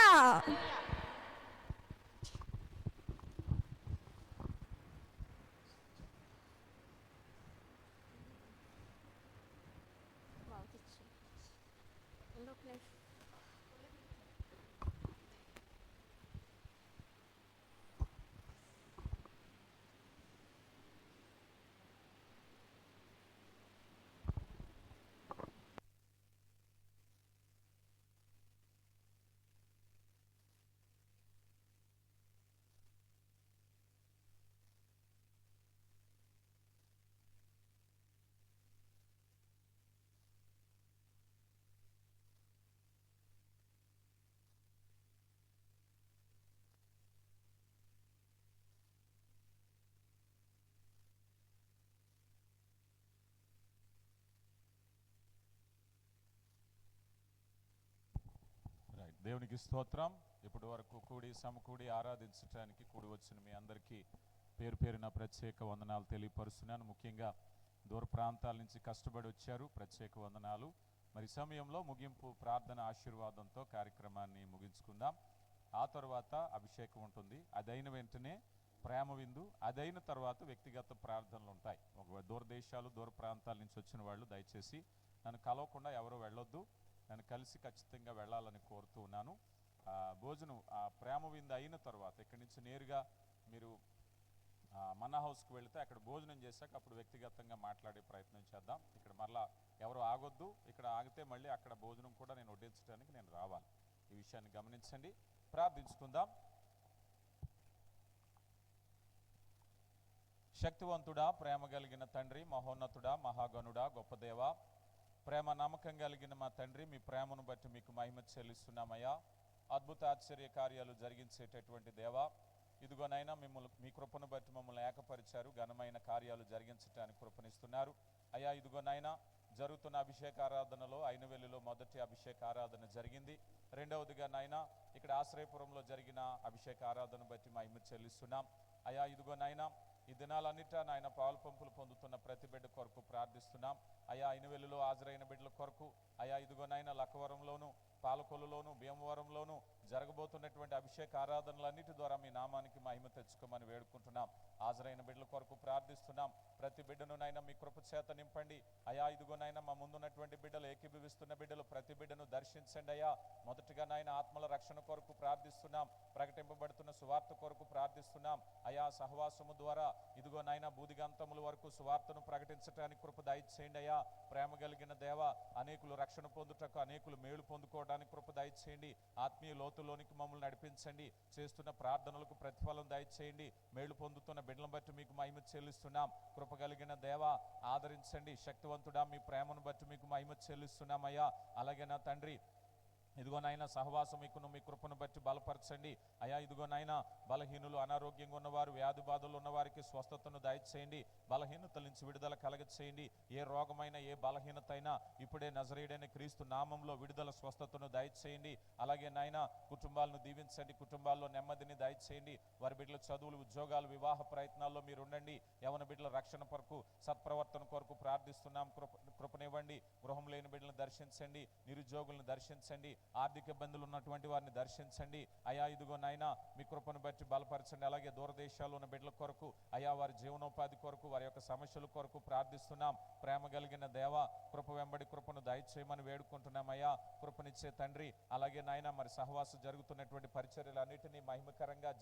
[SPEAKER 1] దేవునికి స్తోత్రం. ఇప్పటి వరకు కూడి సమకూడి ఆరాధించడానికి కూడి వచ్చిన మీ అందరికీ పేరు పేరున ప్రత్యేక వందనాలు తెలియపరుస్తున్నాను. ముఖ్యంగా దూర ప్రాంతాల నుంచి కష్టపడి వచ్చారు, ప్రత్యేక వందనాలు. మరి సమయంలో ముగింపు ప్రార్థన ఆశీర్వాదంతో కార్యక్రమాన్ని ముగించుకుందాం. ఆ తర్వాత అభిషేకం ఉంటుంది. అదైన వెంటనే ప్రేమ విందు, అదైన తర్వాత వ్యక్తిగత ప్రార్థనలు ఉంటాయి. ఒక దూరదేశాలు దూర ప్రాంతాల నుంచి వచ్చిన వాళ్ళు దయచేసి నన్ను కలవకుండా ఎవరు వెళ్ళొద్దు, నన్ను కలిసి ఖచ్చితంగా వెళ్ళాలని కోరుతూ ఉన్నాను. భోజనం ప్రేమ విందు అయిన తర్వాత ఇక్కడి నుంచి నేరుగా మీరు మన్నా హౌస్కి వెళితే అక్కడ భోజనం చేశాక అప్పుడు వ్యక్తిగతంగా మాట్లాడే ప్రయత్నం చేద్దాం. ఇక్కడ మరలా ఎవరు ఆగొద్దు. ఇక్కడ ఆగితే మళ్ళీ అక్కడ భోజనం కూడా నేను వడ్డించడానికి నేను రావాలి. ఈ విషయాన్ని గమనించండి. ప్రార్థించుకుందాం. శక్తివంతుడా, ప్రేమ కలిగిన తండ్రి, మహోన్నతుడా, మహాగణుడా, గొప్ప దేవ, ప్రేమ నమ్మకం కలిగిన మా తండ్రి, మీ ప్రేమను బట్టి మీకు మహిమ చెల్లిస్తున్నామయ్యా. అద్భుత ఆశ్చర్య కార్యాలు జరిగించేటటువంటి దేవా, ఇదిగోనైనా మిమ్మల్ని మీ కృపను బట్టి మమ్మల్ని ఏకపరిచారు, ఘనమైన కార్యాలు జరిగించడానికి కృపనిస్తున్నారు అయ్యా. ఇదిగోనైనా జరుగుతున్న అభిషేకారాధనలో ఐనవెల్లిలో మొదటి అభిషేకారాధన జరిగింది. రెండవదిగా నాయనా ఇక్కడ ఆశ్రయపురంలో జరిగిన అభిషేకారాధన బట్టి మహిమ చెల్లిస్తున్నాం అయ్యా. ఇదిగోనైనా ఈ దినాలన్నిటా నాయన పాలు పంపులు పొందుతున్న ప్రతి బిడ్డ కొరకు ప్రార్థిస్తున్నాం అయ్యా. ఐనవెల్లిలో హాజరైన బిడ్డల కొరకు అయ్యా, ఇదిగోనైనా లక్కవరంలోను, పాలకొల్లులోను, భీమవరంలోను జరగబోతున్నటువంటి అభిషేక ఆరాధనలన్నిటి ద్వారా మీ నామానికి మహిమ తెచ్చుకోమని వేడుకుంటున్నాం. హాజరైన బిడ్డల కొరకు ప్రార్థిస్తున్నాం. ప్రతి బిడ్డను నైనా మీ కృప చేత నింపండి అయ్యా. ఇదిగోనైనా మా ముందున్నటువంటి బిడ్డలు, ఏకీభవిస్తున్న బిడ్డలు, ప్రతి బిడ్డను దర్శించండి అయ్యా. మొదటిగా నాయన ఆత్మల రక్షణ కొరకు ప్రార్థిస్తున్నాం. ప్రకటింపబడుతున్న సువార్త కొరకు ప్రార్థిస్తున్నాం అయ్యా. సహవాసము ద్వారా ఇదిగో నాయన బూదిగంతముల వరకు సువార్తను ప్రకటించడానికి కృప దయచేయండి అయ్యా. ప్రేమ కలిగిన దేవ, అనేకులు రక్షణ పొందుటకు, అనేకులు మేలు పొందుకోవడానికి కృప దయచేయండి. ఆత్మీయ లోతులోనికి మమ్మల్ని నడిపించండి దీవించండి. చేస్తున్న ప్రార్థనలకు ప్రతిఫలం దయచేయండి. మేలు పొందుతున్న బిడ్డలను బట్టి మీకు మహిమ చెల్లిస్తున్నాం. కృప కలిగిన దేవా ఆదరించండి. శక్తివంతుడా మీ ప్రేమను బట్టి మీకు మహిమ చెల్లిస్తున్నామయ్యా. అలాగే నా తండ్రి ఇదిగో నాయన సహవాసం మీకును మీ కృపను బట్టి బలపరచండి అయ్యా. ఇదిగో నాయన బలహీనులు, అనారోగ్యంగా ఉన్నవారు, వ్యాధి బాధలు ఉన్నవారికి స్వస్థతను దయచేయండి. బలహీనతల నుంచి విడుదల కలగచేయండి. ఏ రోగమైన ఏ బలహీనత అయినా ఇప్పుడే నజరేయుడైన క్రీస్తు నామంలో విడుదల, స్వస్థతను దయచేయండి. అలాగే నాయన కుటుంబాలను దీవించండి. కుటుంబాల్లో నెమ్మదిని దయచేయండి. వారి బిడ్డల చదువులు, ఉద్యోగాలు, వివాహ ప్రయత్నాల్లో మీరు ఉండండి. యవన బిడ్డల రక్షణ కొరకు, సత్ప్రవర్తన కొరకు ప్రార్థిస్తున్నాం. కృపనివ్వండి. గృహం లేని బిడ్డలను దర్శించండి. నిరుద్యోగులను దర్శించండి. ఆర్థిక ఇబ్బందులు ఉన్నటువంటి వారిని దర్శించండి అయా. ఇదిగో నాయన మీ కృపను బట్టి బలపరచండి. అలాగే దూరదేశాల్లో ఉన్న బిడ్డల కొరకు అయా, వారి జీవనోపాధి కొరకు, వారి యొక్క సమస్యల కొరకు ప్రార్థిస్తున్నాం. ప్రేమ కలిగిన దేవ కృప వెంబడి కృపను దయచేయమని వేడుకుంటున్నాం అయ్యా. కృపనిచ్చే తండ్రి అలాగే నాయన మరి సహవాసం జరుగుతున్నటువంటి పరిచర్యలన్నిటినీ మహిమకరంగా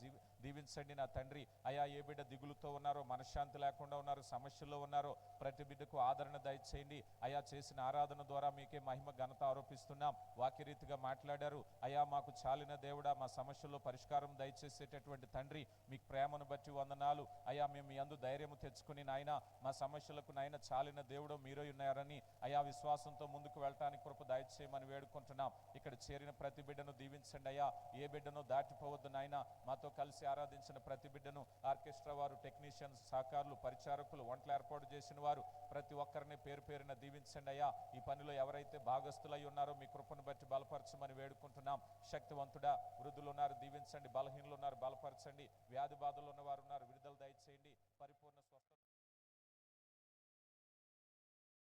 [SPEAKER 1] దీవించండి నా తండ్రి అయా. ఏ బిడ్డ దిగులుతో ఉన్నారో, మనశ్శాంతి లేకుండా ఉన్నారో, సమస్యల్లో ఉన్నారో ప్రతి బిడ్డకు ఆదరణ దయచేయండి అయా. చేసిన ఆరాధన ద్వారా మీకే మహిమ, ఘనత ఆరోపిస్తున్నాం. వాక్యరీతిగా మాట్లాడారు అయా. మాకు చాలిన దేవుడా, మా సమస్యల్లో పరిష్కారం దయచేసేటటువంటి తండ్రి మీకు ప్రేమను బట్టి వందనాలు అయా. మేము మీ యందు ధైర్యము తెచ్చుకుని నాయన మా సమస్యలకు నాయన చాలిన దేవుడు మీరే ఉన్నారని అయా విశ్వాసంతో ముందుకు వెళ్ళటానికి కృప దయచేయమని వేడుకుంటున్నాం. ఇక్కడ చేరిన ప్రతి బిడ్డను దీవించండి అయ్యా. ఏ బిడ్డను దాటిపోవద్దు నాయన. మాతో కలిసి ఆరాధించిన ప్రతి బిడ్డను, ఆర్కెస్ట్రా వారు, టెక్నీషియన్స్, సహకారులు, పరిచారకులు, వంటలు ఏర్పాటు చేసిన వారు ప్రతి ఒక్కరిని పేరు పేరున దీవించండి అయ్యా. ఈ పనిలో ఎవరైతే భాగస్థులై ఉన్నారో మీ కృపను బట్టి బలపరచమని వేడుకుంటున్నాం. శక్తివంతుడా, వృద్ధులు ఉన్నారు దీవించండి. బలహీనులు ఉన్నారు బలపరచండి. వ్యాధి బాధలు ఉన్నవారు ఉన్నారు విడుదల